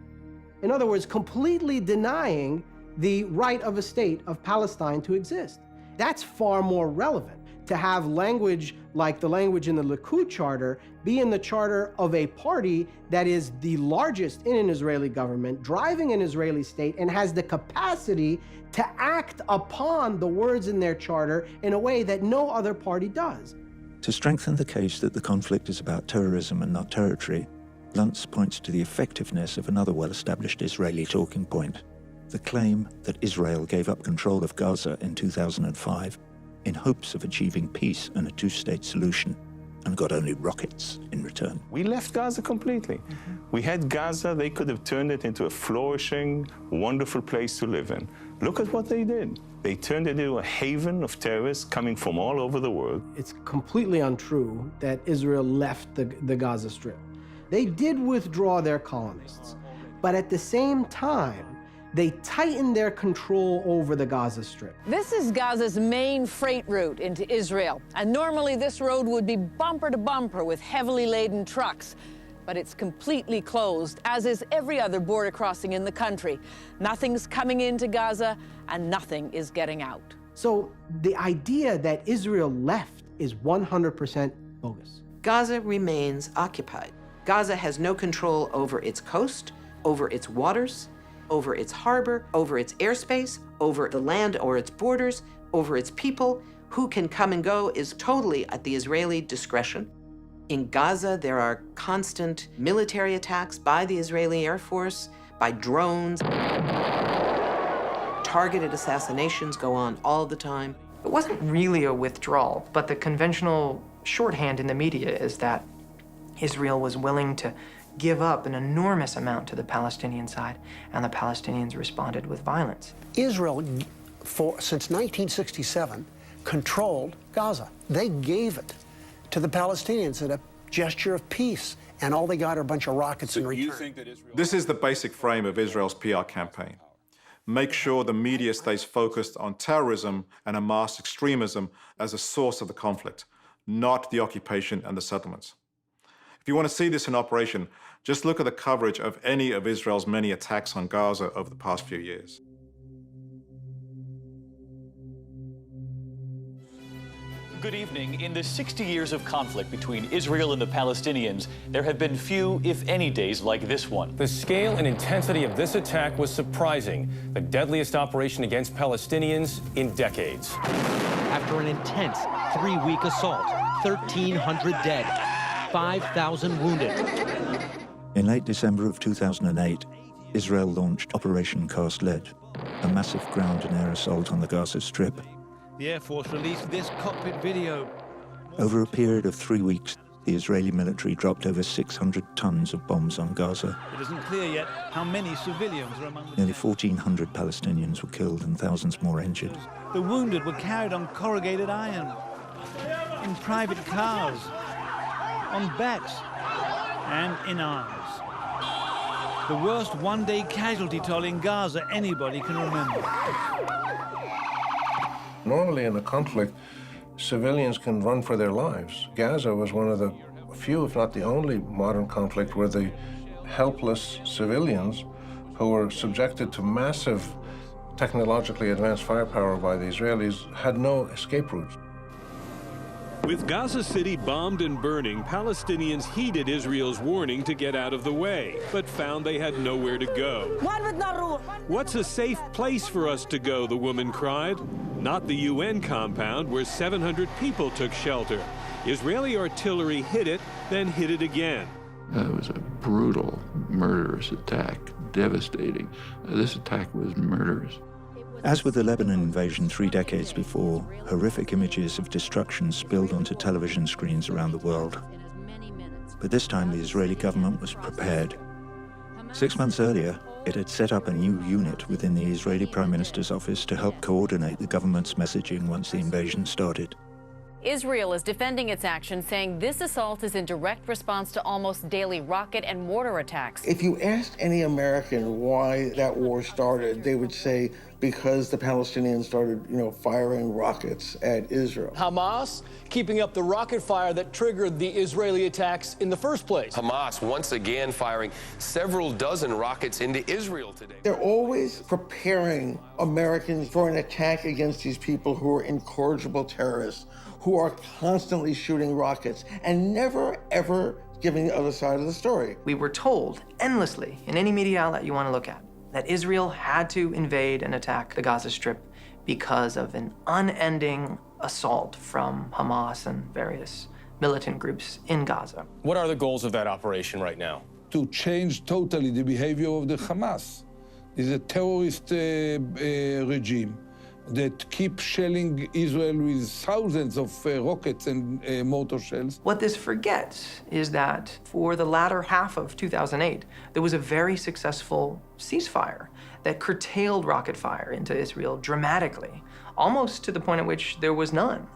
In other words, completely denying the right of a state of Palestine to exist. That's far more relevant to have language like the language in the Likud charter be in the charter of a party that is the largest in an Israeli government, driving an Israeli state, and has the capacity to act upon the words in their charter in a way that no other party does.
To strengthen the case that the conflict is about terrorism and not territory, Luntz points to the effectiveness of another well-established Israeli talking point: the claim that Israel gave up control of Gaza in 2005 in hopes of achieving peace and a two-state solution, and got only rockets in return.
We left Gaza completely. We had Gaza, they could have turned it into a flourishing, wonderful place to live in. Look at what they did. They turned it into a haven of terrorists coming from all over the world.
It's completely untrue that Israel left the Gaza Strip. They did withdraw their colonists, but at the same time, they tightened their control over the Gaza Strip.
This is Gaza's main freight route into Israel, and normally this road would be bumper to bumper with heavily laden trucks. But it's completely closed, as is every other border crossing in the country. Nothing's coming into Gaza, and nothing is getting out.
So the idea that Israel left is 100% bogus.
Gaza remains occupied. Gaza has no control over its coast, over its waters, over its harbor, over its airspace, over the land or its borders, over its people. Who can come and go is totally at the Israeli discretion. In Gaza, there are constant military attacks by the Israeli Air Force, by drones. Targeted assassinations go on all the time.
It wasn't really a withdrawal, but the conventional shorthand in the media is that Israel was willing to give up an enormous amount to the Palestinian side, and the Palestinians responded with violence.
Israel, since 1967, controlled Gaza. They gave it to the Palestinians in a gesture of peace, and all they got are a bunch of rockets in return.
This is the basic frame of Israel's PR campaign. Make sure the media stays focused on terrorism and Hamas extremism as a source of the conflict, not the occupation and the settlements. If you want to see this in operation, just look at the coverage of any of Israel's many attacks on Gaza over the past few years.
Good evening. In the 60 years of conflict between Israel and the Palestinians, there have been few, if any, days like this one.
The scale and intensity of this attack was surprising. The deadliest operation against Palestinians in decades.
After an intense 3-week assault, 1,300 dead, 5,000 wounded.
In late December of 2008, Israel launched Operation Cast Lead, a massive ground and air assault on the Gaza Strip.
The Air Force released this cockpit video.
Over a period of 3 weeks, the Israeli military dropped over 600 tons of bombs on Gaza.
It isn't clear yet how many civilians are among the
Nearly 1,400 Palestinians were killed and thousands more injured.
The wounded were carried on corrugated iron, in private cars, on backs, and in arms. The worst one-day casualty toll in Gaza anybody can remember.
Normally in a conflict, civilians can run for their lives. Gaza was one of the few, if not the only, modern conflict where the helpless civilians who were subjected to massive technologically advanced firepower by the Israelis had no escape routes.
With Gaza City bombed and burning, Palestinians heeded Israel's warning to get out of the way, but found they had nowhere to go. What's a safe place for us to go, the woman cried. Not the UN compound where 700 people took shelter. Israeli artillery hit it, then hit it again.
It was a brutal, murderous attack, devastating. This attack was murderous.
As with the Lebanon invasion 3 decades before, horrific images of destruction spilled onto television screens around the world. But this time the Israeli government was prepared. 6 months earlier, it had set up a new unit within the Israeli Prime Minister's office to help coordinate the government's messaging once the invasion started.
Israel is defending its action, saying this assault is in direct response to almost daily rocket and mortar attacks.
If you asked any American why that war started, they would say because the Palestinians started, firing rockets at Israel.
Hamas keeping up the rocket fire that triggered the Israeli attacks in the first place.
Hamas once again firing several dozen rockets into Israel today.
They're always preparing Americans for an attack against these people who are incorrigible terrorists, who are constantly shooting rockets and never, ever giving the other side of the story.
We were told endlessly, in any media outlet you want to look at, that Israel had to invade and attack the Gaza Strip because of an unending assault from Hamas and various militant groups in Gaza.
What are the goals of that operation right now?
To change totally the behavior of the Hamas. It's a terrorist regime that keep shelling Israel with thousands of rockets and mortar shells.
What this forgets is that for the latter half of 2008, there was a very successful ceasefire that curtailed rocket fire into Israel dramatically, almost to the point at which there was none.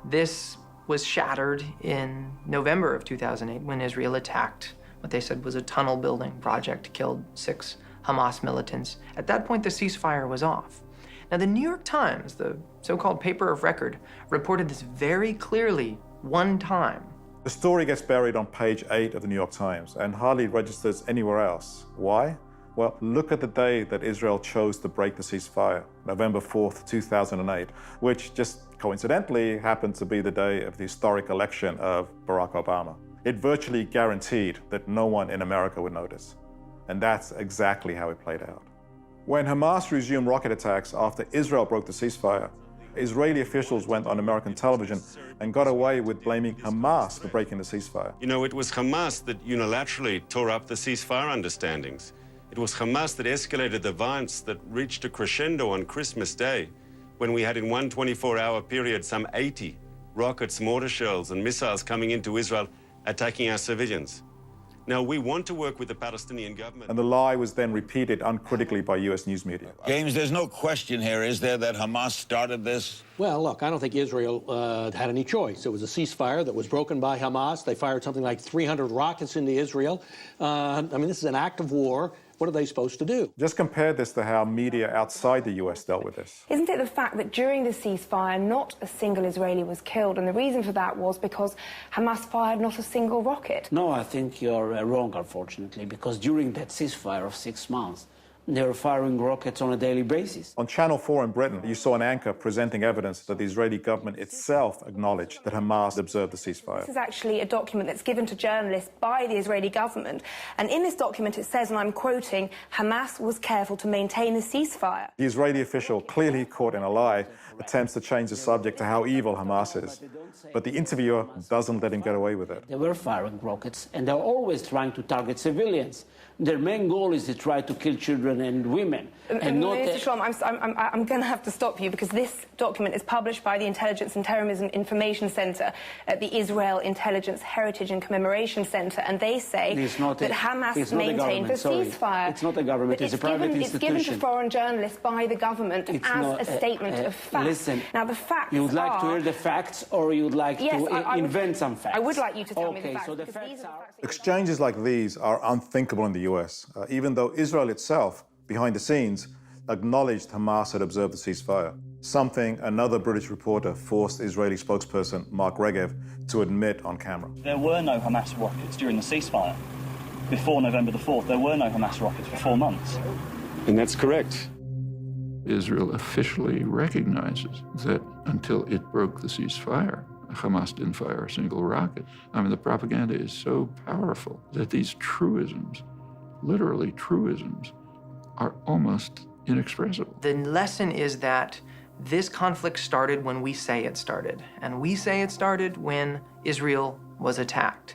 This was shattered in November of 2008 when Israel attacked what they said was a tunnel building project, killed 6 Hamas militants. At that point, the ceasefire was off. Now, the New York Times, the so-called paper of record, reported this very clearly one time.
The story gets buried on page 8 of the New York Times and hardly registers anywhere else. Why? Well, look at the day that Israel chose to break the ceasefire, November 4th, 2008, which just coincidentally happened to be the day of the historic election of Barack Obama. It virtually guaranteed that no one in America would notice. And that's exactly how it played out. When Hamas resumed rocket attacks after Israel broke the ceasefire, Israeli officials went on American television and got away with blaming Hamas for breaking the ceasefire.
You know, it was Hamas that unilaterally tore up the ceasefire understandings. It was Hamas that escalated the violence that reached a crescendo on Christmas Day, when we had in one 24-hour period some 80 rockets, mortar shells, and missiles coming into Israel, attacking our civilians. Now, we want to work with the Palestinian government.
And the lie was then repeated uncritically by U.S. news media.
James, there's no question here, is there, that Hamas started this?
Well, look, I don't think Israel had any choice. It was a ceasefire that was broken by Hamas. They fired something like 300 rockets into Israel. I mean, this is an act of war. What are they supposed to do?
Just compare this to how media outside the U.S. dealt with this.
Isn't it the fact that during the ceasefire, not a single Israeli was killed? And the reason for that was because Hamas fired not a single rocket.
No, I think you're wrong, unfortunately, because during that ceasefire of 6 months, they were firing rockets on a daily basis.
On Channel 4 in Britain, you saw an anchor presenting evidence that the Israeli government itself acknowledged that Hamas observed the ceasefire.
This is actually a document that's given to journalists by the Israeli government. And in this document, it says, and I'm quoting, Hamas was careful to maintain the ceasefire.
The Israeli official, clearly caught in a lie, attempts to change the subject to how evil Hamas is. But the interviewer doesn't let him get away with it.
They were firing rockets, and they're always trying to target civilians. Their main goal is to try to kill children and women.
And not Mr. Shalom, I'm going to have to stop you because this document is published by the Intelligence and Terrorism Information Center at the Israel Intelligence Heritage and Commemoration Center, and they say that Hamas maintained the ceasefire.
It's not a government, it's a private institution.
It's given to foreign journalists by the government as a statement of fact.
Listen,
now the facts
you would like to hear the facts, or you would like to invent some facts?
I would like you to tell me the facts.
So the facts are...
Exchanges like these are unthinkable in the US, even though Israel itself, behind the scenes, acknowledged Hamas had observed the ceasefire, something another British reporter forced Israeli spokesperson Mark Regev to admit on camera.
There were no Hamas rockets during the ceasefire. Before November the 4th, there were no Hamas rockets for 4 months.
And that's correct.
Israel officially recognizes that until it broke the ceasefire, Hamas didn't fire a single rocket. I mean, the propaganda is so powerful that these truisms, literally truisms, are almost inexpressible.
The lesson is that this conflict started when we say it started, and we say it started when Israel was attacked.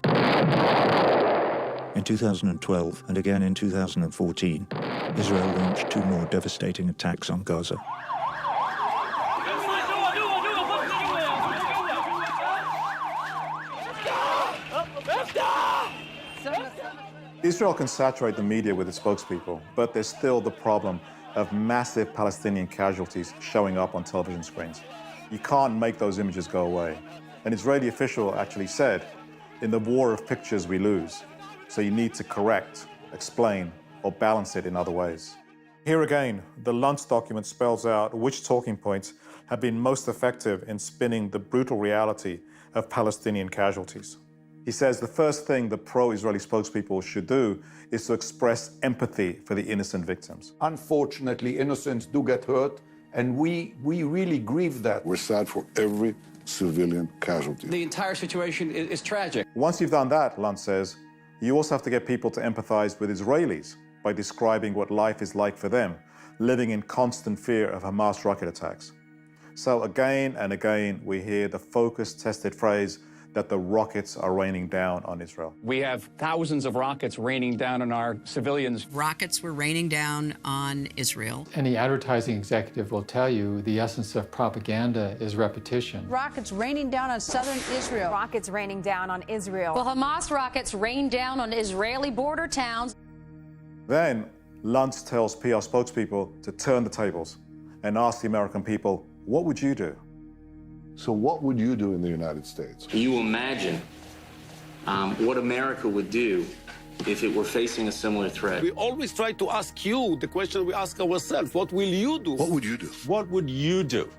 In 2012 and again in 2014, Israel launched 2 more devastating attacks on Gaza.
Israel can saturate the media with its spokespeople, but there's still the problem of massive Palestinian casualties showing up on television screens. You can't make those images go away. An Israeli official actually said, in the war of pictures we lose, so you need to correct, explain, or balance it in other ways. Here again, the Luntz document spells out which talking points have been most effective in spinning the brutal reality of Palestinian casualties. He says the first thing the pro-Israeli spokespeople should do is to express empathy for the innocent victims.
Unfortunately, innocents do get hurt, and we really grieve that.
We're sad for every civilian casualty.
The entire situation is tragic.
Once you've done that, Luntz says, you also have to get people to empathize with Israelis by describing what life is like for them, living in constant fear of Hamas rocket attacks. So again and again, we hear the focus-tested phrase that the rockets are raining down on Israel.
We have thousands of rockets raining down on our civilians.
Rockets were raining down on Israel.
Any advertising executive will tell you the essence of propaganda is repetition.
Rockets raining down on southern Israel.
Rockets raining down on Israel.
Well, Hamas rockets rained down on Israeli border towns.
Then Luntz tells PR spokespeople to turn the tables and ask the American people, what would you do?
So what would you do in the United States?
Can you imagine what America would do if it were facing a similar threat?
We always try to ask you the question we ask ourselves. What will you do?
What would you do?
What would you do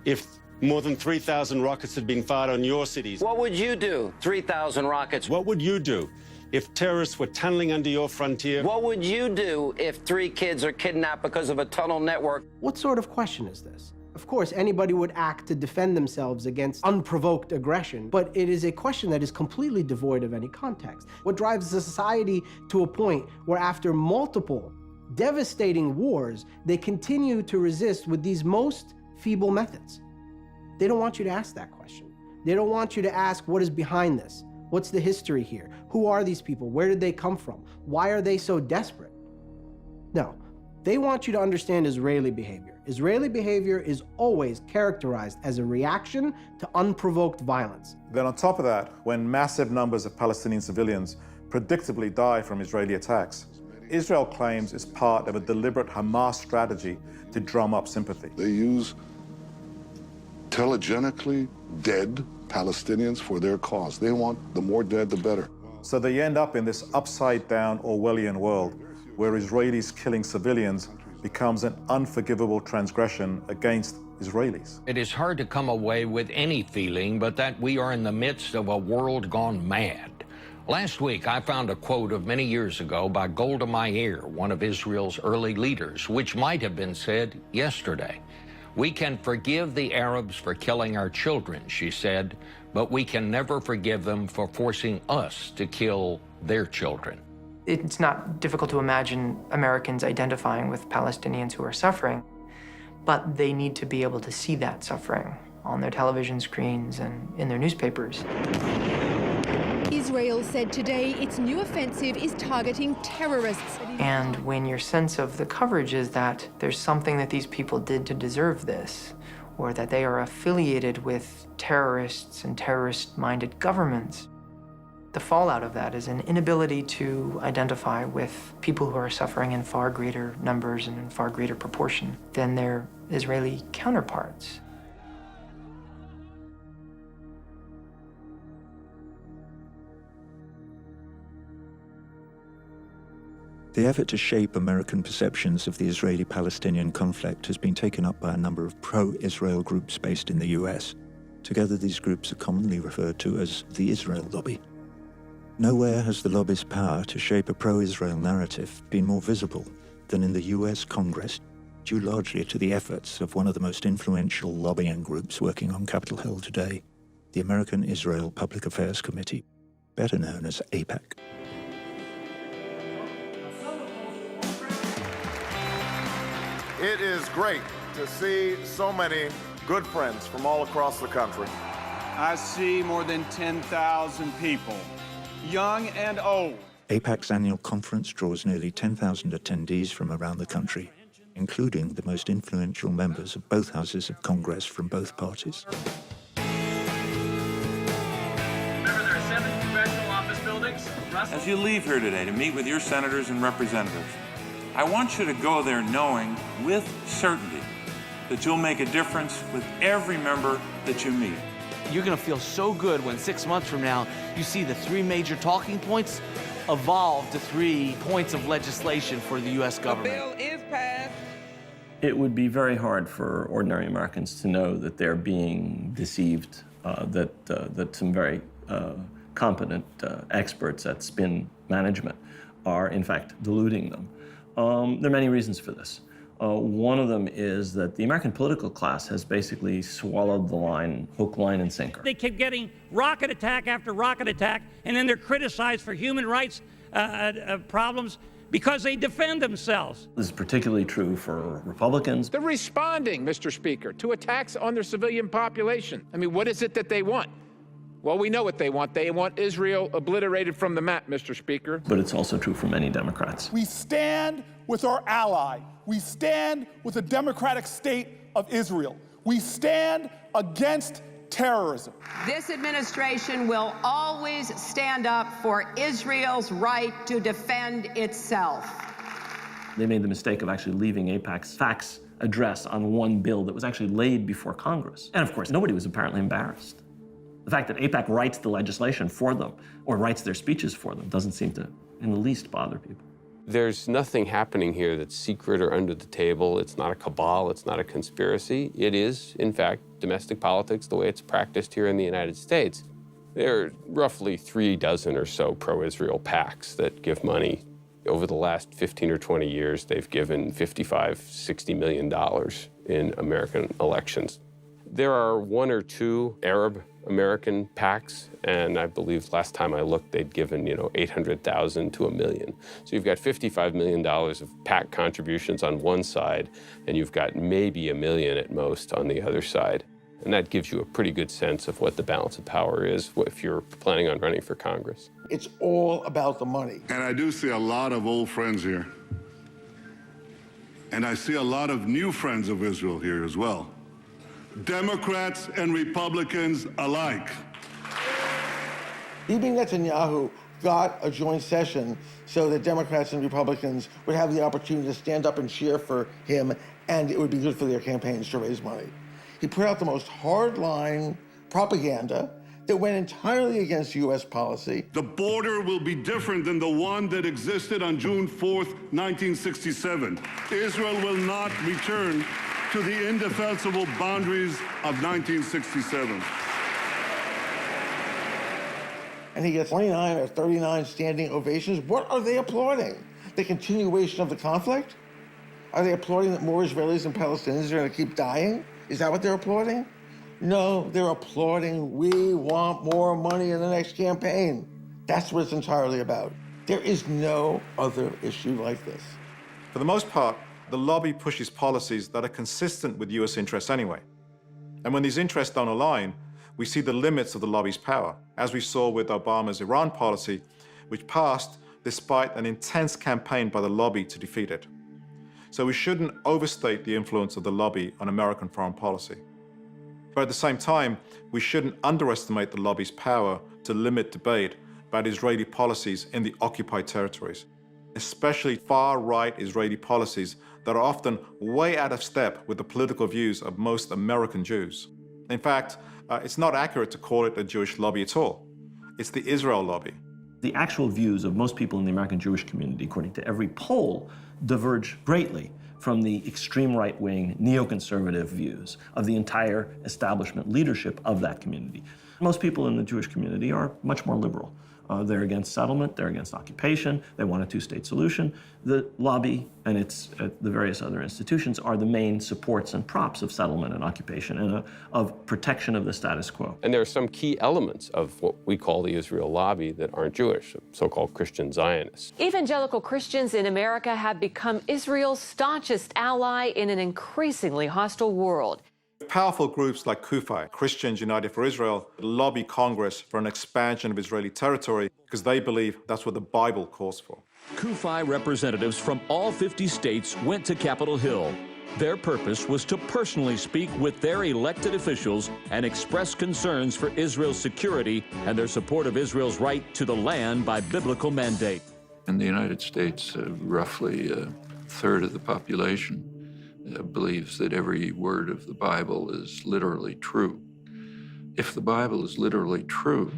if more than 3,000 rockets had been fired on your cities?
What would you do? 3,000 rockets.
What would you do if terrorists were tunneling under your frontier?
What would you do if 3 kids are kidnapped because of a tunnel network?
What sort of question is this? Of course, anybody would act to defend themselves against unprovoked aggression, but it is a question that is completely devoid of any context. What drives a society to a point where after multiple devastating wars, they continue to resist with these most feeble methods. They don't want you to ask that question. They don't want you to ask, what is behind this? What's the history here? Who are these people? Where did they come from? Why are they so desperate? No, they want you to understand Israeli behavior. Israeli behavior is always characterized as a reaction to unprovoked violence.
Then on top of that, when massive numbers of Palestinian civilians predictably die from Israeli attacks, Israel claims it's part of a deliberate Hamas strategy to drum up sympathy.
They use telegenically dead Palestinians for their cause. They want the more dead, the better.
So they end up in this upside-down Orwellian world where Israelis killing civilians becomes an unforgivable transgression against Israelis.
It is hard to come away with any feeling but that we are in the midst of a world gone mad. Last week, I found a quote of many years ago by Golda Meir, one of Israel's early leaders, which might have been said yesterday. "We can forgive the Arabs for killing our children," she said, "but we can never forgive them for forcing us to kill their children."
It's not difficult to imagine Americans identifying with Palestinians who are suffering, but they need to be able to see that suffering on their television screens and in their newspapers.
Israel said today its new offensive is targeting terrorists.
And when your sense of the coverage is that there's something that these people did to deserve this, or that they are affiliated with terrorists and terrorist-minded governments, the fallout of that is an inability to identify with people who are suffering in far greater numbers and in far greater proportion than their Israeli counterparts.
The effort to shape American perceptions of the Israeli-Palestinian conflict has been taken up by a number of pro-Israel groups based in the US. Together, these groups are commonly referred to as the Israel lobby. Nowhere has the lobby's power to shape a pro-Israel narrative been more visible than in the US Congress, due largely to the efforts of one of the most influential lobbying groups working on Capitol Hill today, the American Israel Public Affairs Committee, better known as AIPAC.
It is great to see so many good friends from all across the country.
I see more than 10,000 people, young and old.
AIPAC's annual conference draws nearly 10,000 attendees from around the country, including the most influential members of both houses of Congress from both parties.
Remember, there are 7 congressional office buildings. As you leave here today to meet with your senators and representatives, I want you to go there knowing with certainty that you'll make a difference with every member that you meet.
You're going to feel so good when 6 months from now you see the 3 major talking points evolve to 3 points of legislation for the U.S. government.
The bill is passed.
It would be very hard for ordinary Americans to know that they're being deceived, that some very competent experts at spin management are, in fact, deluding them. There are many reasons for this. One of them is that the American political class has basically swallowed the line, hook, line, and sinker.
They keep getting rocket attack after rocket attack, and then they're criticized for human rights problems because they defend themselves.
This is particularly true for Republicans.
They're responding, Mr. Speaker, to attacks on their civilian population. I mean, what is it that they want? Well, we know what they want. They want Israel obliterated from the map, Mr. Speaker.
But it's also true for many Democrats.
We stand with our ally. We stand with the democratic state of Israel. We stand against terrorism.
This administration will always stand up for Israel's right to defend itself.
They made the mistake of actually leaving AIPAC's fax address on one bill that was actually laid before Congress. And of course, nobody was apparently embarrassed. The fact that AIPAC writes the legislation for them or writes their speeches for them doesn't seem to in the least bother people.
There's nothing happening here that's secret or under the table. It's not a cabal, it's not a conspiracy. It is, in fact, domestic politics the way it's practiced here in the United States. There are roughly 36 or so pro-Israel PACs that give money. Over the last 15 or 20 years, they've given $55, $60 million in American elections. There are 1 or 2 Arab American PACs, and I believe last time I looked, they'd given, 800,000 to $1 million. So you've got $55 million of PAC contributions on one side, and you've got maybe $1 million at most on the other side. And that gives you a pretty good sense of what the balance of power is if you're planning on running for Congress.
It's all about the money.
And I do see a lot of old friends here. And I see a lot of new friends of Israel here as well. Democrats and Republicans alike.
Bibi Netanyahu got a joint session so that Democrats and Republicans would have the opportunity to stand up and cheer for him, and it would be good for their campaigns to raise money. He put out the most hardline propaganda that went entirely against U.S. policy.
The border will be different than the one that existed on June 4th, 1967. Israel will not return to the indefensible boundaries of 1967.
And he gets 29 or 39 standing ovations. What are they applauding? The continuation of the conflict? Are they applauding that more Israelis and Palestinians are going to keep dying? Is that what they're applauding? No, they're applauding, we want more money in the next campaign. That's what it's entirely about. There is no other issue like this.
For the most part, the lobby pushes policies that are consistent with US interests anyway. And when these interests don't align, we see the limits of the lobby's power, as we saw with Obama's Iran policy, which passed despite an intense campaign by the lobby to defeat it. So we shouldn't overstate the influence of the lobby on American foreign policy. But at the same time, we shouldn't underestimate the lobby's power to limit debate about Israeli policies in the occupied territories, especially far-right Israeli policies that are often way out of step with the political views of most American Jews. In fact, it's not accurate to call it a Jewish lobby at all. It's the Israel lobby.
The actual views of most people in the American Jewish community, according to every poll, diverge greatly from the extreme right-wing neoconservative views of the entire establishment leadership of that community. Most people in the Jewish community are much more liberal. They're against settlement, they're against occupation, they want a two-state solution. The lobby and the various other institutions are the main supports and props of settlement and occupation and of protection of the status quo.
And there are some key elements of what we call the Israel lobby that aren't Jewish, so-called Christian Zionists.
Evangelical Christians in America have become Israel's staunchest ally in an increasingly hostile world.
Powerful groups like CUFI, Christians United for Israel, lobby Congress for an expansion of Israeli territory because they believe that's what the Bible calls for.
CUFI representatives from all 50 states went to Capitol Hill. Their purpose was to personally speak with their elected officials and express concerns for Israel's security and their support of Israel's right to the land by biblical mandate.
In the United States, roughly a third of the population believes that every word of the Bible is literally true. If the Bible is literally true,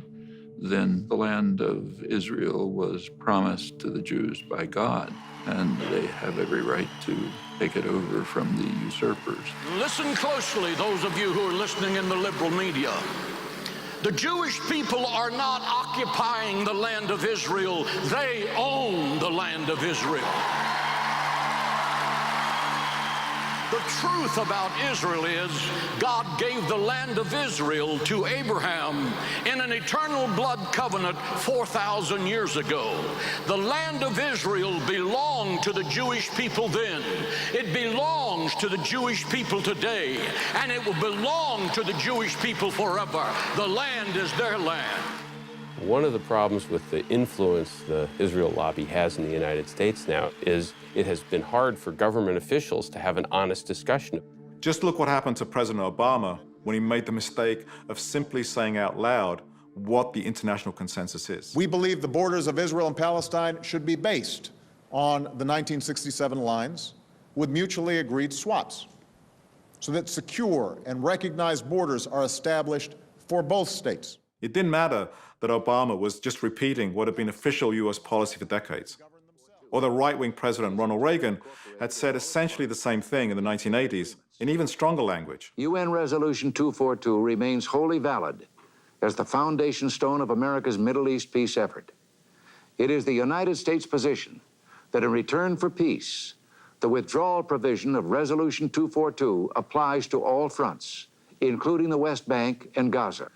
then the land of Israel was promised to the Jews by God, and they have every right to take it over from the usurpers.
Listen closely, those of you who are listening in the liberal media. The Jewish people are not occupying the land of Israel. They own the land of Israel. The truth about Israel is God gave the land of Israel to Abraham in an eternal blood covenant 4,000 years ago. The land of Israel belonged to the Jewish people then. It belongs to the Jewish people today, and it will belong to the Jewish people forever. The land is their land.
One of the problems with the influence the Israel lobby has in the United States now is it has been hard for government officials to have an honest discussion.
Just look what happened to President Obama when he made the mistake of simply saying out loud what the international consensus is.
We believe the borders of Israel and Palestine should be based on the 1967 lines with mutually agreed swaps, so that secure and recognized borders are established for both states.
It didn't matter that Obama was just repeating what had been official US policy for decades, or the right-wing President Ronald Reagan had said essentially the same thing in the 1980s in even stronger language.
UN Resolution 242 remains wholly valid as the foundation stone of America's Middle East peace effort. It is the United States position that in return for peace, the withdrawal provision of Resolution 242 applies to all fronts, including the West Bank and Gaza.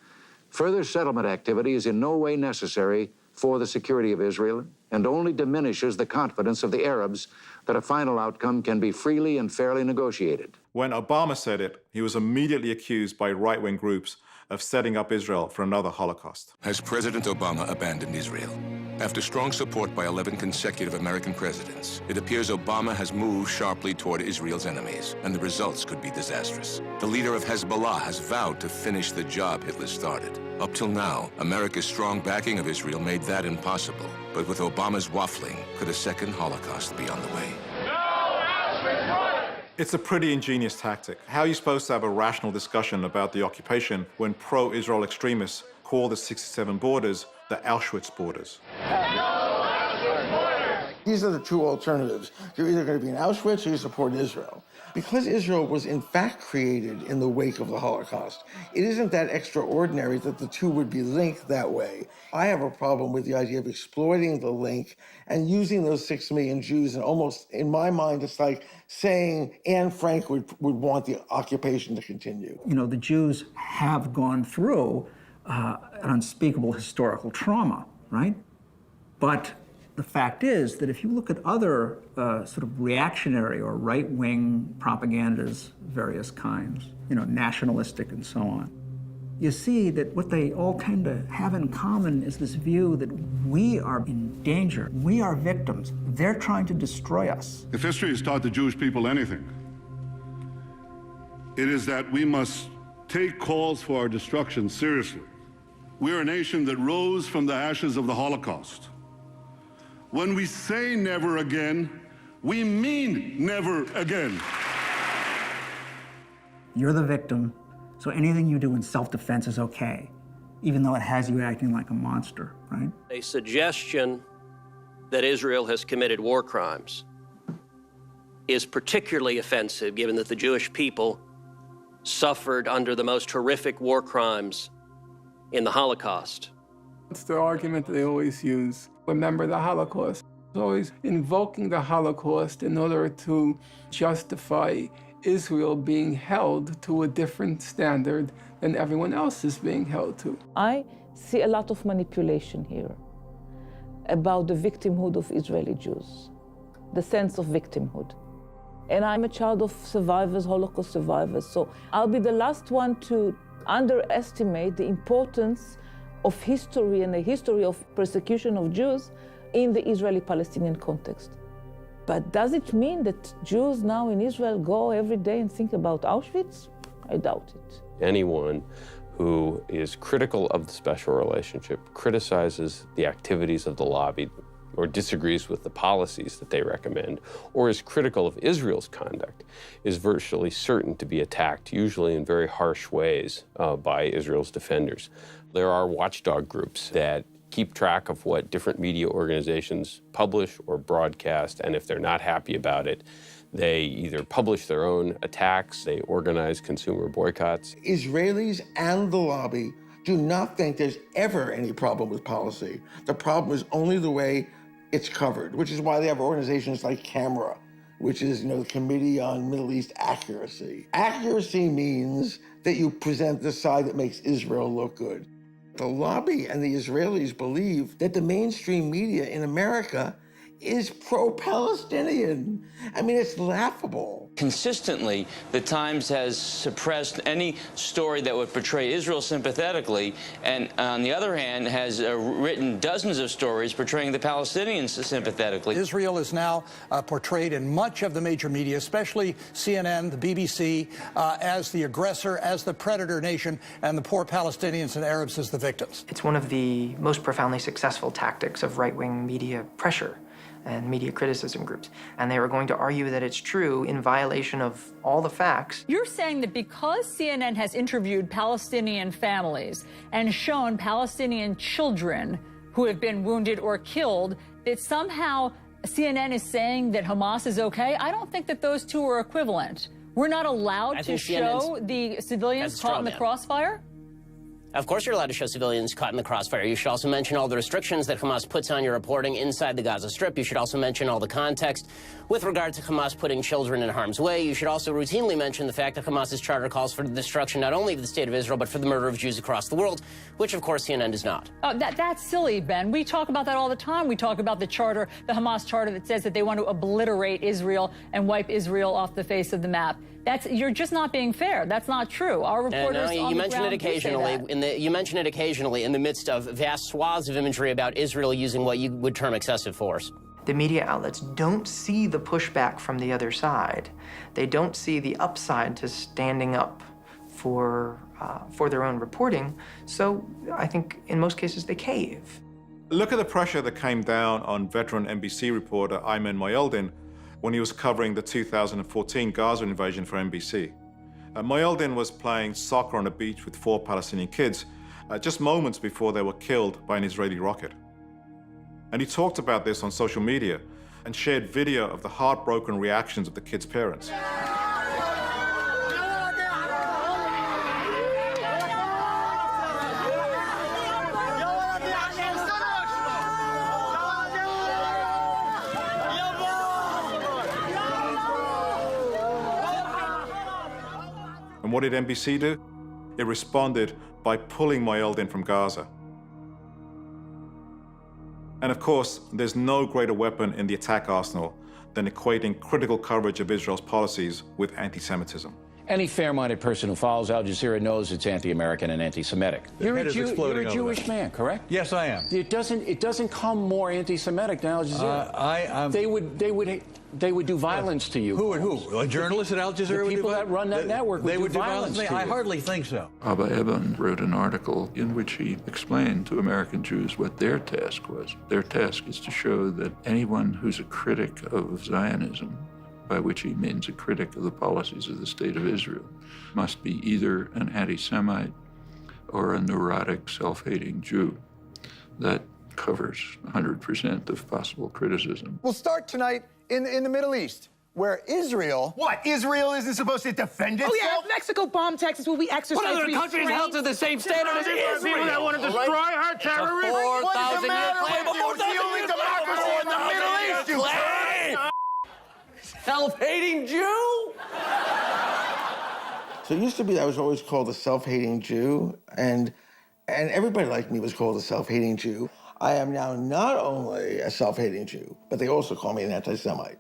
Further settlement activity is in no way necessary for the security of Israel and only diminishes the confidence of the Arabs that a final outcome can be freely and fairly negotiated.
When Obama said it, he was immediately accused by right-wing groups of setting up Israel for another Holocaust.
Has President Obama abandoned Israel? After strong support by 11 consecutive American presidents, it appears Obama has moved sharply toward Israel's enemies, and the results could be disastrous. The leader of Hezbollah has vowed to finish the job Hitler started. Up till now, America's strong backing of Israel made that impossible. But with Obama's waffling, could a second Holocaust be on the way?
It's a pretty ingenious tactic. How are you supposed to have a rational discussion about the occupation when pro-Israel extremists call the 67 borders the Auschwitz borders?
These are the two alternatives. You're either going to be in Auschwitz or you support Israel. Because Israel was in fact created in the wake of the Holocaust, it isn't that extraordinary that the two would be linked that way. I have a problem with the idea of exploiting the link and using those 6 million Jews, and almost, in my mind, it's like saying Anne Frank would want the occupation to continue.
You know, the Jews have gone through an unspeakable historical trauma, right? But the fact is that if you look at other sort of reactionary or right-wing propagandas, various kinds, you know, nationalistic and so on, you see that what they all tend to have in common is this view that we are in danger. We are victims. They're trying to destroy us.
If history has taught the Jewish people anything, it is that we must take calls for our destruction seriously. We're a nation that rose from the ashes of the Holocaust. When we say never again, we mean never again.
You're the victim, so anything you do in self-defense is okay, even though it has you acting like a monster, right?
A suggestion that Israel has committed war crimes is particularly offensive, given that the Jewish people suffered under the most horrific war crimes in the Holocaust.
It's the argument that they always use. Remember the Holocaust. Always invoking the Holocaust in order to justify Israel being held to a different standard than everyone else is being held to.
I see a lot of manipulation here about the victimhood of Israeli Jews, the sense of victimhood. And I'm a child of survivors, Holocaust survivors, so I'll be the last one to underestimate the importance of history and the history of persecution of Jews in the Israeli-Palestinian context. But does it mean that Jews now in Israel go every day and think about Auschwitz? I doubt it.
Anyone who is critical of the special relationship, criticizes the activities of the lobby, or disagrees with the policies that they recommend, or is critical of Israel's conduct, is virtually certain to be attacked, usually in very harsh ways, by Israel's defenders. There are watchdog groups that keep track of what different media organizations publish or broadcast, and if they're not happy about it, they either publish their own attacks, they organize consumer boycotts.
Israelis and the lobby do not think there's ever any problem with policy. The problem is only the way it's covered, which is why they have organizations like CAMERA, which is, you know, the Committee on Middle East Accuracy. Accuracy means that you present the side that makes Israel look good. The lobby and the Israelis believe that the mainstream media in America is pro-Palestinian. I mean, it's laughable.
Consistently, the Times has suppressed any story that would portray Israel sympathetically, and on the other hand, has written dozens of stories portraying the Palestinians sympathetically.
Israel is now portrayed in much of the major media, especially CNN, the BBC, as the aggressor, as the predator nation, and the poor Palestinians and Arabs as the victims.
It's one of the most profoundly successful tactics of right-wing media pressure and media criticism groups. And they were going to argue that it's true in violation of all the facts.
You're saying that because CNN has interviewed Palestinian families and shown Palestinian children who have been wounded or killed, that somehow CNN is saying that Hamas is okay? I don't think that those two are equivalent. We're not allowed to show the civilians caught in the crossfire?
Of course you're allowed to show civilians caught in the crossfire. You should also mention all the restrictions that Hamas puts on your reporting inside the Gaza Strip. You should also mention all the context with regard to Hamas putting children in harm's way. You should also routinely mention the fact that Hamas's charter calls for the destruction not only of the state of Israel, but for the murder of Jews across the world, which, of course, CNN does not.
That's silly, Ben. We talk about that all the time. We talk about the charter, the Hamas charter that says that they want to obliterate Israel and wipe Israel off the face of the map. You're just not being fair. That's not true. Our reporters on the ground do say that.
You mention it occasionally in the midst of vast swaths of imagery about Israel using what you would term excessive force.
The media outlets don't see the pushback from the other side. They don't see the upside to standing up for their own reporting. So I think in most cases they cave.
Look at the pressure that came down on veteran NBC reporter Ayman Mohyeldin when he was covering the 2014 Gaza invasion for NBC. Mohyeldin was playing soccer on a beach with 4 Palestinian kids just moments before they were killed by an Israeli rocket. And he talked about this on social media and shared video of the heartbroken reactions of the kids' parents. And what did NBC do? It responded by pulling Mohyeldin from Gaza. And of course, there's no greater weapon in the attack arsenal than equating critical coverage of Israel's policies with anti-Semitism.
Any fair-minded person who follows Al Jazeera knows it's anti-American and anti-Semitic. You're a Jewish man, correct?
Yes, I am.
It doesn't come more anti-Semitic than Al Jazeera. They would do violence to you.
Who? A journalist at Al Jazeera?
The people that run that network would do violence to you.
I hardly think so.
Abba Eban wrote an article in which he explained to American Jews what their task was. Their task is to show that anyone who's a critic of Zionism, by which he means a critic of the policies of the State of Israel, must be either an anti-Semite or a neurotic, self-hating Jew. That covers 100% of possible criticism.
We'll start tonight in the Middle East, where Israel... What? Israel isn't supposed to defend itself?
Oh, yeah, if Mexico bombed Texas, will we exercise
What other countries held to the same standard as Israel? People that want to destroy our terrorists? What's the matter with you? It's the only democracy in the Middle East, you turd!
Self-hating Jew?
So it used to be I was always called a self-hating Jew, and everybody like me was called a self-hating Jew. I am now not only a self-hating Jew, but they also call me an anti-Semite.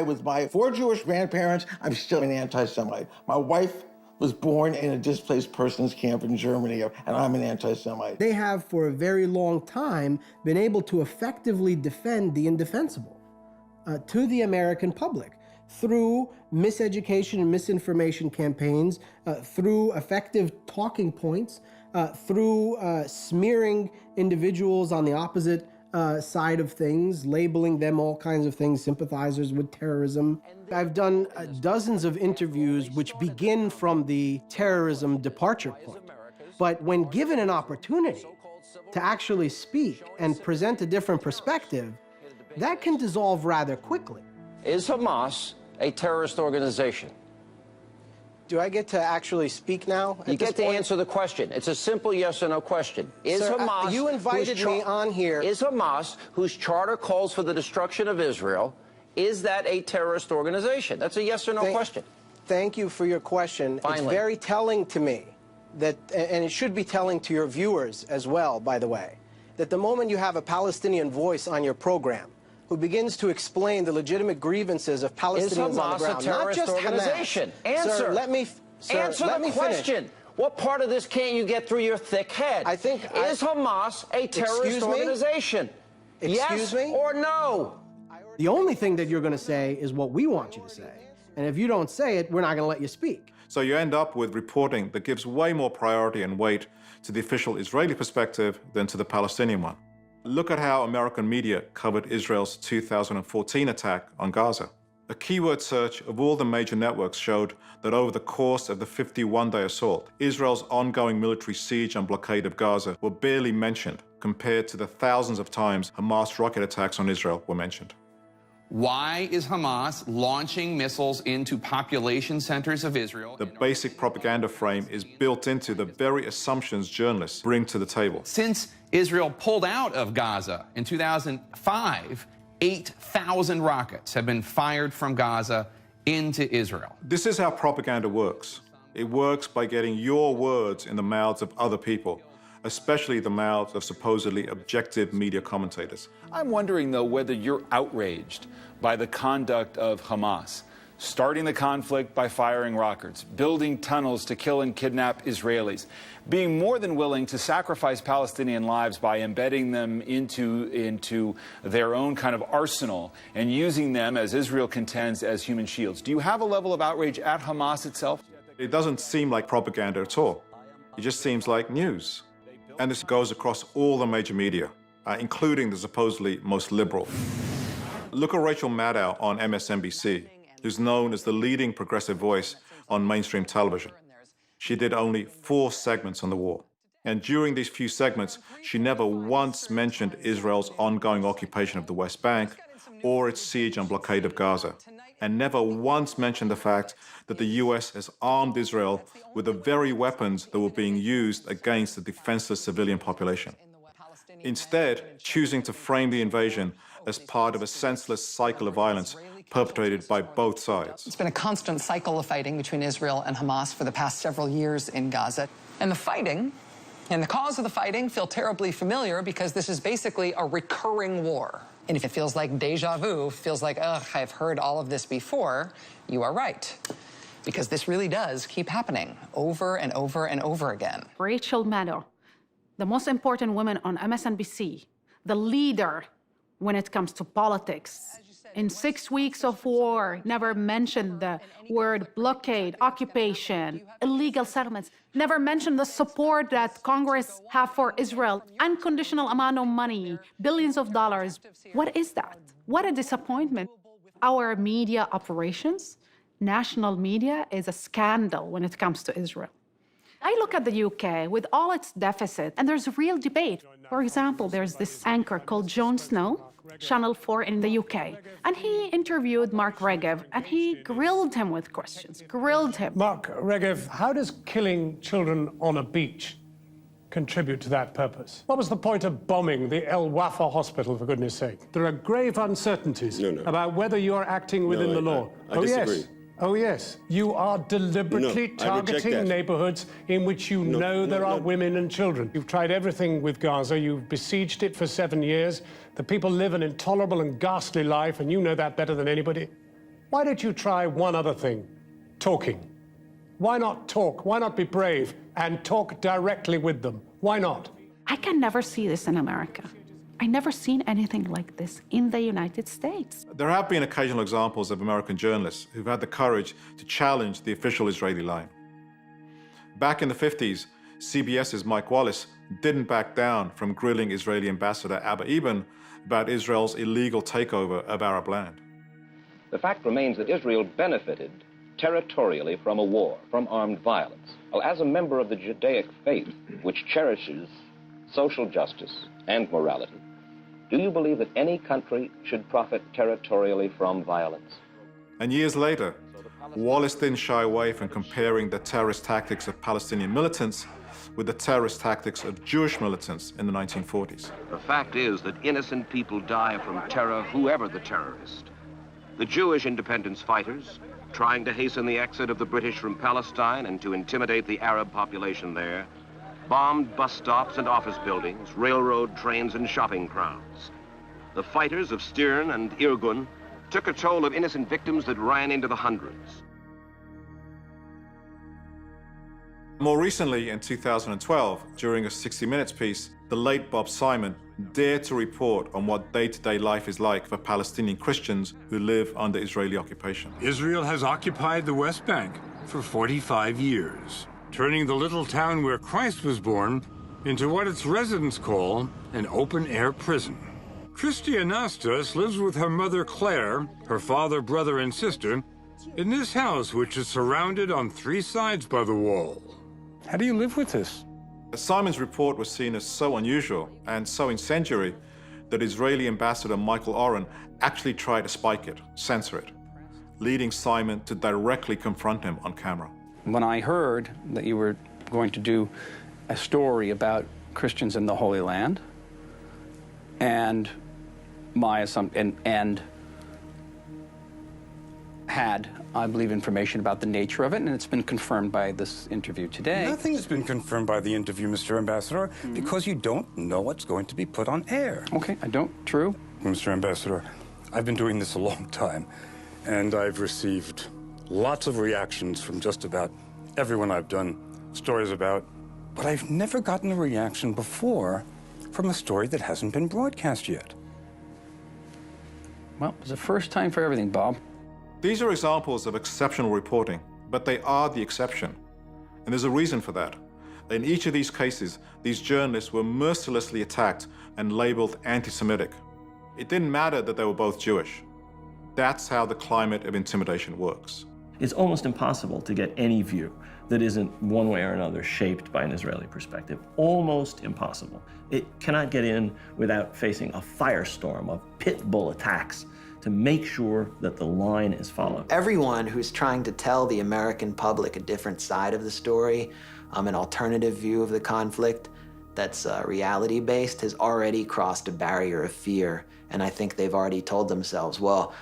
With my 4 Jewish grandparents, I'm still an anti-Semite. My wife was born in a displaced persons camp in Germany, and I'm an anti-Semite.
They have, for a very long time, been able to effectively defend the indefensible to the American public through miseducation and misinformation campaigns, through effective talking points, through smearing individuals on the opposite side of things, labeling them all kinds of things, sympathizers with terrorism. I've done dozens of interviews which begin from the terrorism departure point. But when given an opportunity to actually speak and present a different perspective, that can dissolve rather quickly.
Is Hamas a terrorist organization?
Do I get to actually speak now?
You get to answer the question. It's a simple yes or no question. Is
Sir,
Hamas...
you invited me on here.
Is Hamas, whose charter calls for the destruction of Israel, is that a terrorist organization? That's a yes or no question.
Thank you for your question.
Finally.
It's very telling to me that, and it should be telling to your viewers as well, by the way, that the moment you have a Palestinian voice on your program who begins to explain the legitimate grievances of Palestinians on the ground,
is Hamas a terrorist
not just
organization?
Hamas.
Answer.
Sir, let me
answer the question.
Finish.
What part of this can't you get through your thick head? Is Hamas a terrorist organization?
Excuse me?
Yes or no?
The only thing that you're going to say is what we want you to say. And if you don't say it, we're not going to let you speak.
So you end up with reporting that gives way more priority and weight to the official Israeli perspective than to the Palestinian one. Look at how American media covered Israel's 2014 attack on Gaza. A keyword search of all the major networks showed that over the course of the 51-day assault, Israel's ongoing military siege and blockade of Gaza were barely mentioned compared to the thousands of times Hamas rocket attacks on Israel were mentioned.
Why is Hamas launching missiles into population centers of Israel?
The basic propaganda frame is built into the very assumptions journalists bring to the table.
Since Israel pulled out of Gaza in 2005, 8,000 rockets have been fired from Gaza into Israel.
This is how propaganda works. It works by getting your words in the mouths of other people, especially the mouths of supposedly objective media commentators.
I'm wondering, though, whether you're outraged by the conduct of Hamas, starting the conflict by firing rockets, building tunnels to kill and kidnap Israelis, being more than willing to sacrifice Palestinian lives by embedding them into their own kind of arsenal and using them, as Israel contends, as human shields. Do you have a level of outrage at Hamas itself?
It doesn't seem like propaganda at all. It just seems like news. And this goes across all the major media, including the supposedly most liberal. Look at Rachel Maddow on MSNBC, who's known as the leading progressive voice on mainstream television. She did only 4 segments on the war. And during these few segments, she never once mentioned Israel's ongoing occupation of the West Bank or its siege and blockade of Gaza, and never once mentioned the fact that the US has armed Israel with the very weapons that were being used against the defenseless civilian population. Instead, choosing to frame the invasion as part of a senseless cycle of violence perpetrated by both sides.
It's been a constant cycle of fighting between Israel and Hamas for the past several years in Gaza. And the fighting and the cause of the fighting feel terribly familiar because this is basically a recurring war. And if it feels like deja vu, feels like, ugh, I've heard all of this before, you are right. Because this really does keep happening over and over and over again.
Rachel Maddow, the most important woman on MSNBC, the leader when it comes to politics. In 6 weeks of war, never mentioned the word blockade, occupation, illegal settlements, never mentioned the support that Congress have for Israel, unconditional amount of money, billions of dollars. What is that? What a disappointment. Our media operations, national media, is a scandal when it comes to Israel. I look at the UK with all its deficit, and there's a real debate. For example, there's this anchor called Jon Snow, Channel 4 in the UK, and he interviewed Mark Regev, and he grilled him with questions, grilled him.
Mark Regev, how does killing children on a beach contribute to that purpose? What was the point of bombing the El Wafa hospital, for goodness sake? There are grave uncertainties about whether you are acting within the law.
I disagree.
Yes. Oh, yes. You are deliberately targeting neighborhoods in which you know there are women and children. You've tried everything with Gaza. You've besieged it for 7 years. The people live an intolerable and ghastly life, and you know that better than anybody. Why don't you try one other thing? Talking. Why not talk? Why not be brave and talk directly with them? Why not?
I can never see this in America. I never seen anything like this in the United States.
There have been occasional examples of American journalists who've had the courage to challenge the official Israeli line. Back in the 50s, CBS's Mike Wallace didn't back down from grilling Israeli Ambassador Abba Eban about Israel's illegal takeover of Arab land.
The fact remains that Israel benefited territorially from a war, from armed violence. Well, as a member of the Judaic faith, which cherishes social justice and morality, do you believe that any country should profit territorially from violence?
And years later, Wallace didn't shy away from comparing the terrorist tactics of Palestinian militants with the terrorist tactics of Jewish militants in the 1940s.
The fact is that innocent people die from terror, whoever the terrorist. The Jewish independence fighters, trying to hasten the exit of the British from Palestine and to intimidate the Arab population there, bombed bus stops and office buildings, railroad trains and shopping crowds. The fighters of Stern and Irgun took a toll of innocent victims that ran into the hundreds.
More recently, in 2012, during a 60 Minutes piece, the late Bob Simon dared to report on what day-to-day life is like for Palestinian Christians who live under Israeli occupation.
Israel has occupied the West Bank for 45 years. Turning the little town where Christ was born into what its residents call an open-air prison. Christy Anastas lives with her mother Claire, her father, brother, and sister in this house, which is surrounded on 3 sides by the wall.
How do you live with this?
Simon's report was seen as so unusual and so incendiary that Israeli Ambassador Michael Oren actually tried to spike it, censor it, leading Simon to directly confront him on camera.
When I heard that you were going to do a story about Christians in the Holy Land, and my assumption, and had, I believe, information about the nature of it, and it's been confirmed by this interview today.
Nothing has been confirmed by the interview, Mr. Ambassador, because you don't know what's going to be put on air.
Okay, I don't. True.
Mr. Ambassador, I've been doing this a long time, and I've received lots of reactions from just about everyone I've done stories about, but I've never gotten a reaction before from a story that hasn't been broadcast yet.
Well, it's the first time for everything, Bob.
These are examples of exceptional reporting, but they are the exception. And there's a reason for that. In each of these cases, these journalists were mercilessly attacked and labeled anti-Semitic. It didn't matter that they were both Jewish. That's how the climate of intimidation works.
It's almost impossible to get any view that isn't one way or another shaped by an Israeli perspective. Almost impossible. It cannot get in without facing a firestorm of pit bull attacks to make sure that the line is followed.
Everyone who's trying to tell the American public a different side of the story, an alternative view of the conflict that's reality-based, has already crossed a barrier of fear. And I think they've already told themselves, well,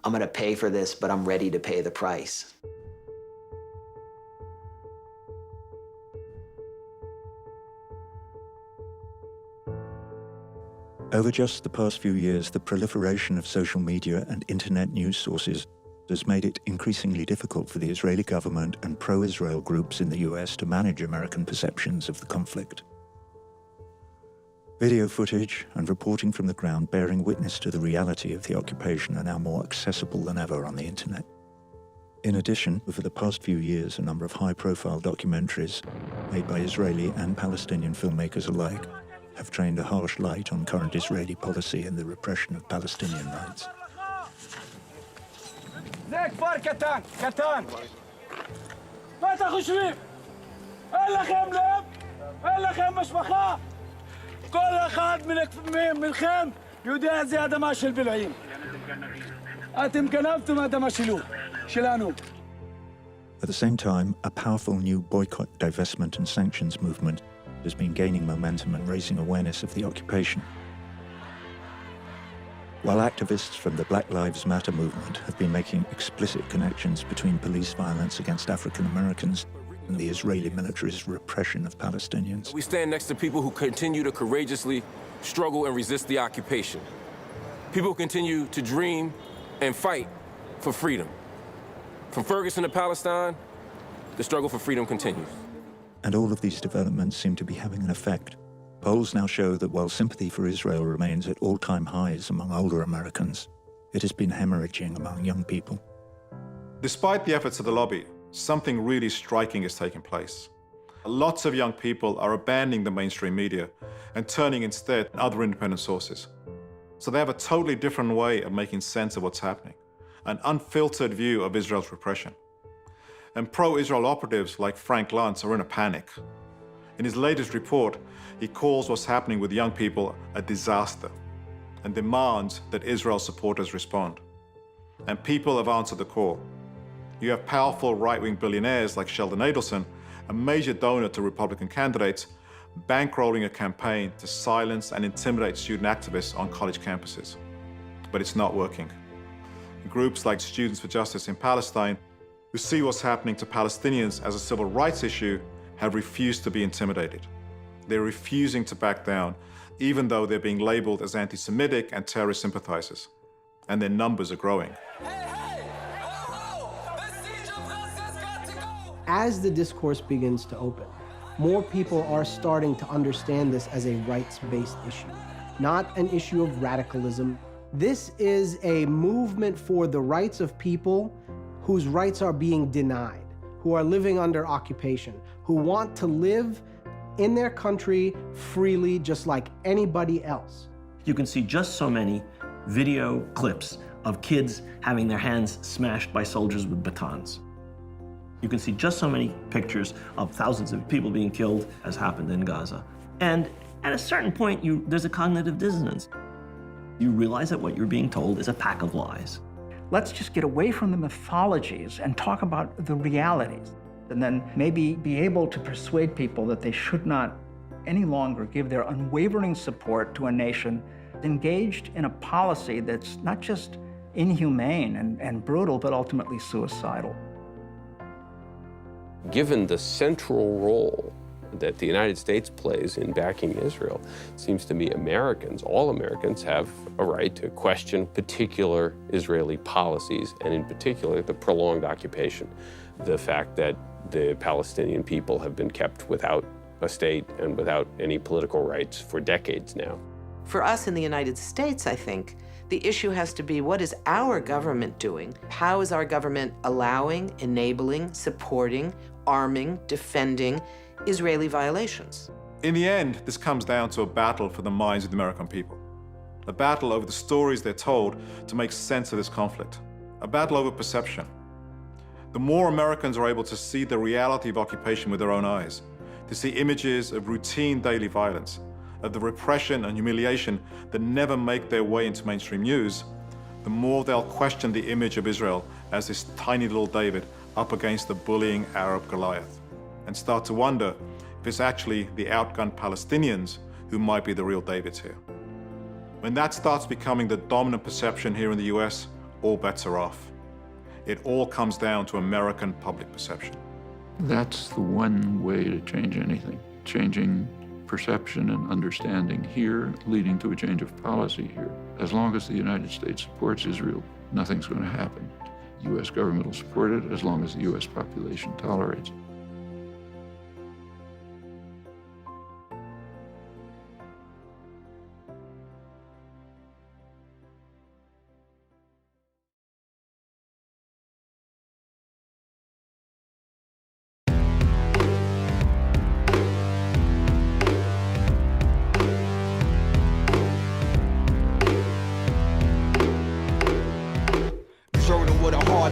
I'm gonna pay for this, but I'm ready to pay the price.
Over just the past few years, the proliferation of social media and internet news sources has made it increasingly difficult for the Israeli government and pro-Israel groups in the US to manage American perceptions of the conflict. Video footage and reporting from the ground bearing witness to the reality of the occupation are now more accessible than ever on the internet. In addition, over the past few years, a number of high-profile documentaries made by Israeli and Palestinian filmmakers alike have trained a harsh light on current Israeli policy and the repression of Palestinian rights.
זה כפר קטן, קטן. מה אתם חושבים? אין לכם לב? אין לכם משפחה? כל אחד מכם יודע זה אדמה של בלעים. אתם גנבתם אדמה שלנו.
At the same time, a powerful new boycott, divestment and sanctions movement has been gaining momentum and raising awareness of the occupation. While activists from the Black Lives Matter movement have been making explicit connections between police violence against African Americans and the Israeli military's repression of Palestinians.
We stand next to people who continue to courageously struggle and resist the occupation. People who continue to dream and fight for freedom. From Ferguson to Palestine, the struggle for freedom continues.
And all of these developments seem to be having an effect. Polls now show that while sympathy for Israel remains at all-time highs among older Americans, it has been hemorrhaging among young people.
Despite the efforts of the lobby, something really striking is taking place. Lots of young people are abandoning the mainstream media and turning instead to other independent sources. So they have a totally different way of making sense of what's happening, an unfiltered view of Israel's repression. And pro-Israel operatives like Frank Luntz are in a panic. In his latest report, he calls what's happening with young people a disaster and demands that Israel supporters respond. And people have answered the call. You have powerful right-wing billionaires like Sheldon Adelson, a major donor to Republican candidates, bankrolling a campaign to silence and intimidate student activists on college campuses. But it's not working. Groups like Students for Justice in Palestine, who see what's happening to Palestinians as a civil rights issue, have refused to be intimidated. They're refusing to back down, even though they're being labeled as anti-Semitic and terrorist sympathizers. And their numbers are growing.
As the discourse begins to open, more people are starting to understand this as a rights-based issue, not an issue of radicalism. This is a movement for the rights of people whose rights are being denied, who are living under occupation, who want to live in their country freely just like anybody else.
You can see just so many video clips of kids having their hands smashed by soldiers with batons. You can see just so many pictures of thousands of people being killed, as happened in Gaza. And at a certain point, there's a cognitive dissonance. You realize that what you're being told is a pack of lies.
Let's just get away from the mythologies and talk about the realities, and then maybe be able to persuade people that they should not any longer give their unwavering support to a nation engaged in a policy that's not just inhumane and brutal, but ultimately suicidal.
Given the central role that the United States plays in backing Israel, it seems to me Americans, all Americans, have a right to question particular Israeli policies, and in particular the prolonged occupation, the fact that the Palestinian people have been kept without a state and without any political rights for decades now.
For us in the United States, I think, the issue has to be, what is our government doing? How is our government allowing, enabling, supporting, arming, defending Israeli violations?
In the end, this comes down to a battle for the minds of the American people. A battle over the stories they're told to make sense of this conflict. A battle over perception. The more Americans are able to see the reality of occupation with their own eyes, to see images of routine daily violence, of the repression and humiliation that never make their way into mainstream news, the more they'll question the image of Israel as this tiny little David up against the bullying Arab Goliath, and start to wonder if it's actually the outgunned Palestinians who might be the real Davids here. When that starts becoming the dominant perception here in the US, all bets are off. It all comes down to American public perception.
That's the one way to change anything. Changing perception and understanding here, leading to a change of policy here. As long as the United States supports Israel, nothing's going to happen. The U.S. government will support it as long as the U.S. population tolerates it.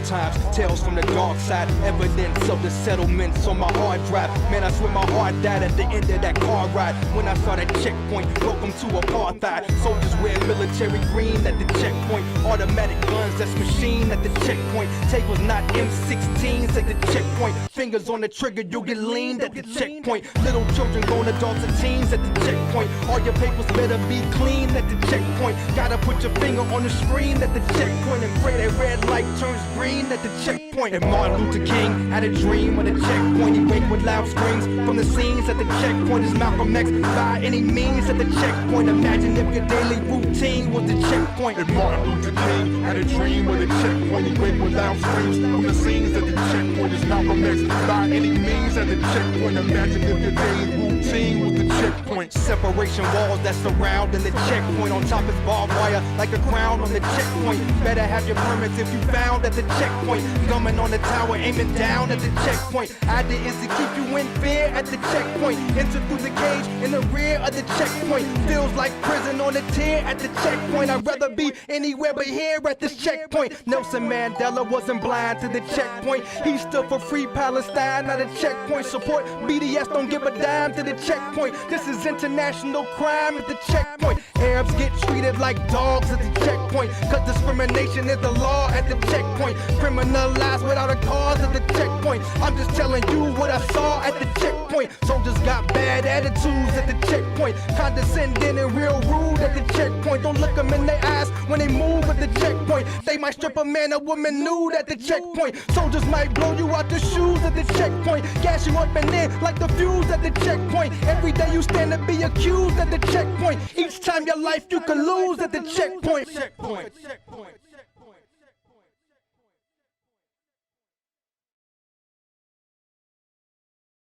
Times, tales from the dark side, evidence of the settlements on my hard drive. Man, I swear my heart died at the end of that car ride. When I saw that checkpoint, welcome to apartheid. Soldiers wear military green at the checkpoint. Automatic guns, that's machine at the checkpoint. Tables not M16s at the checkpoint. Fingers on the trigger, you'll get leaned at the checkpoint. Little children grown adults and teens at the checkpoint. All your papers better be clean at the checkpoint. Gotta put your finger on the screen at the checkpoint and pray that red light turns green at the checkpoint. And Martin Luther King had a dream of the checkpoint. He wake with loud screams from the scenes at the checkpoint. Is Malcolm X by any means at the checkpoint? Imagine if your daily routine was the checkpoint.
And Martin Luther King had a dream of the checkpoint. He wake with loud screams from the scenes at the checkpoint. Is Malcolm X by any means at the checkpoint? Imagine if your daily routine was the checkpoint.
Separation walls that surround the checkpoint. On top is barbed wire like a crown on the checkpoint. Better have your permits if you found at the checkpoint. Gumming on the tower, aiming down at the checkpoint. Idea is to keep you in fear at the checkpoint. Enter through the gauge in the rear of the checkpoint. Feels like prison on a tier at the checkpoint. I'd rather be anywhere but here at this checkpoint. Nelson Mandela wasn't blind to the checkpoint. He stood for free Palestine at a checkpoint. Support BDS, don't give a dime to the checkpoint. This is international crime at the checkpoint. Arabs get treated like dogs at the checkpoint. Cause discrimination is the law at the checkpoint. Criminalized without a cause at the checkpoint. I'm just telling you what I saw at the checkpoint. Soldiers got bad attitudes at the checkpoint. Condescending and real rude at the checkpoint. Don't look them in their eyes when they move at the checkpoint. They might strip a man or woman nude at the checkpoint. Soldiers might blow you out the shoes at the checkpoint. Gas you up and in like the fuse at the checkpoint. Every day you stand to be accused at the checkpoint. Each time your life you can lose at the checkpoint.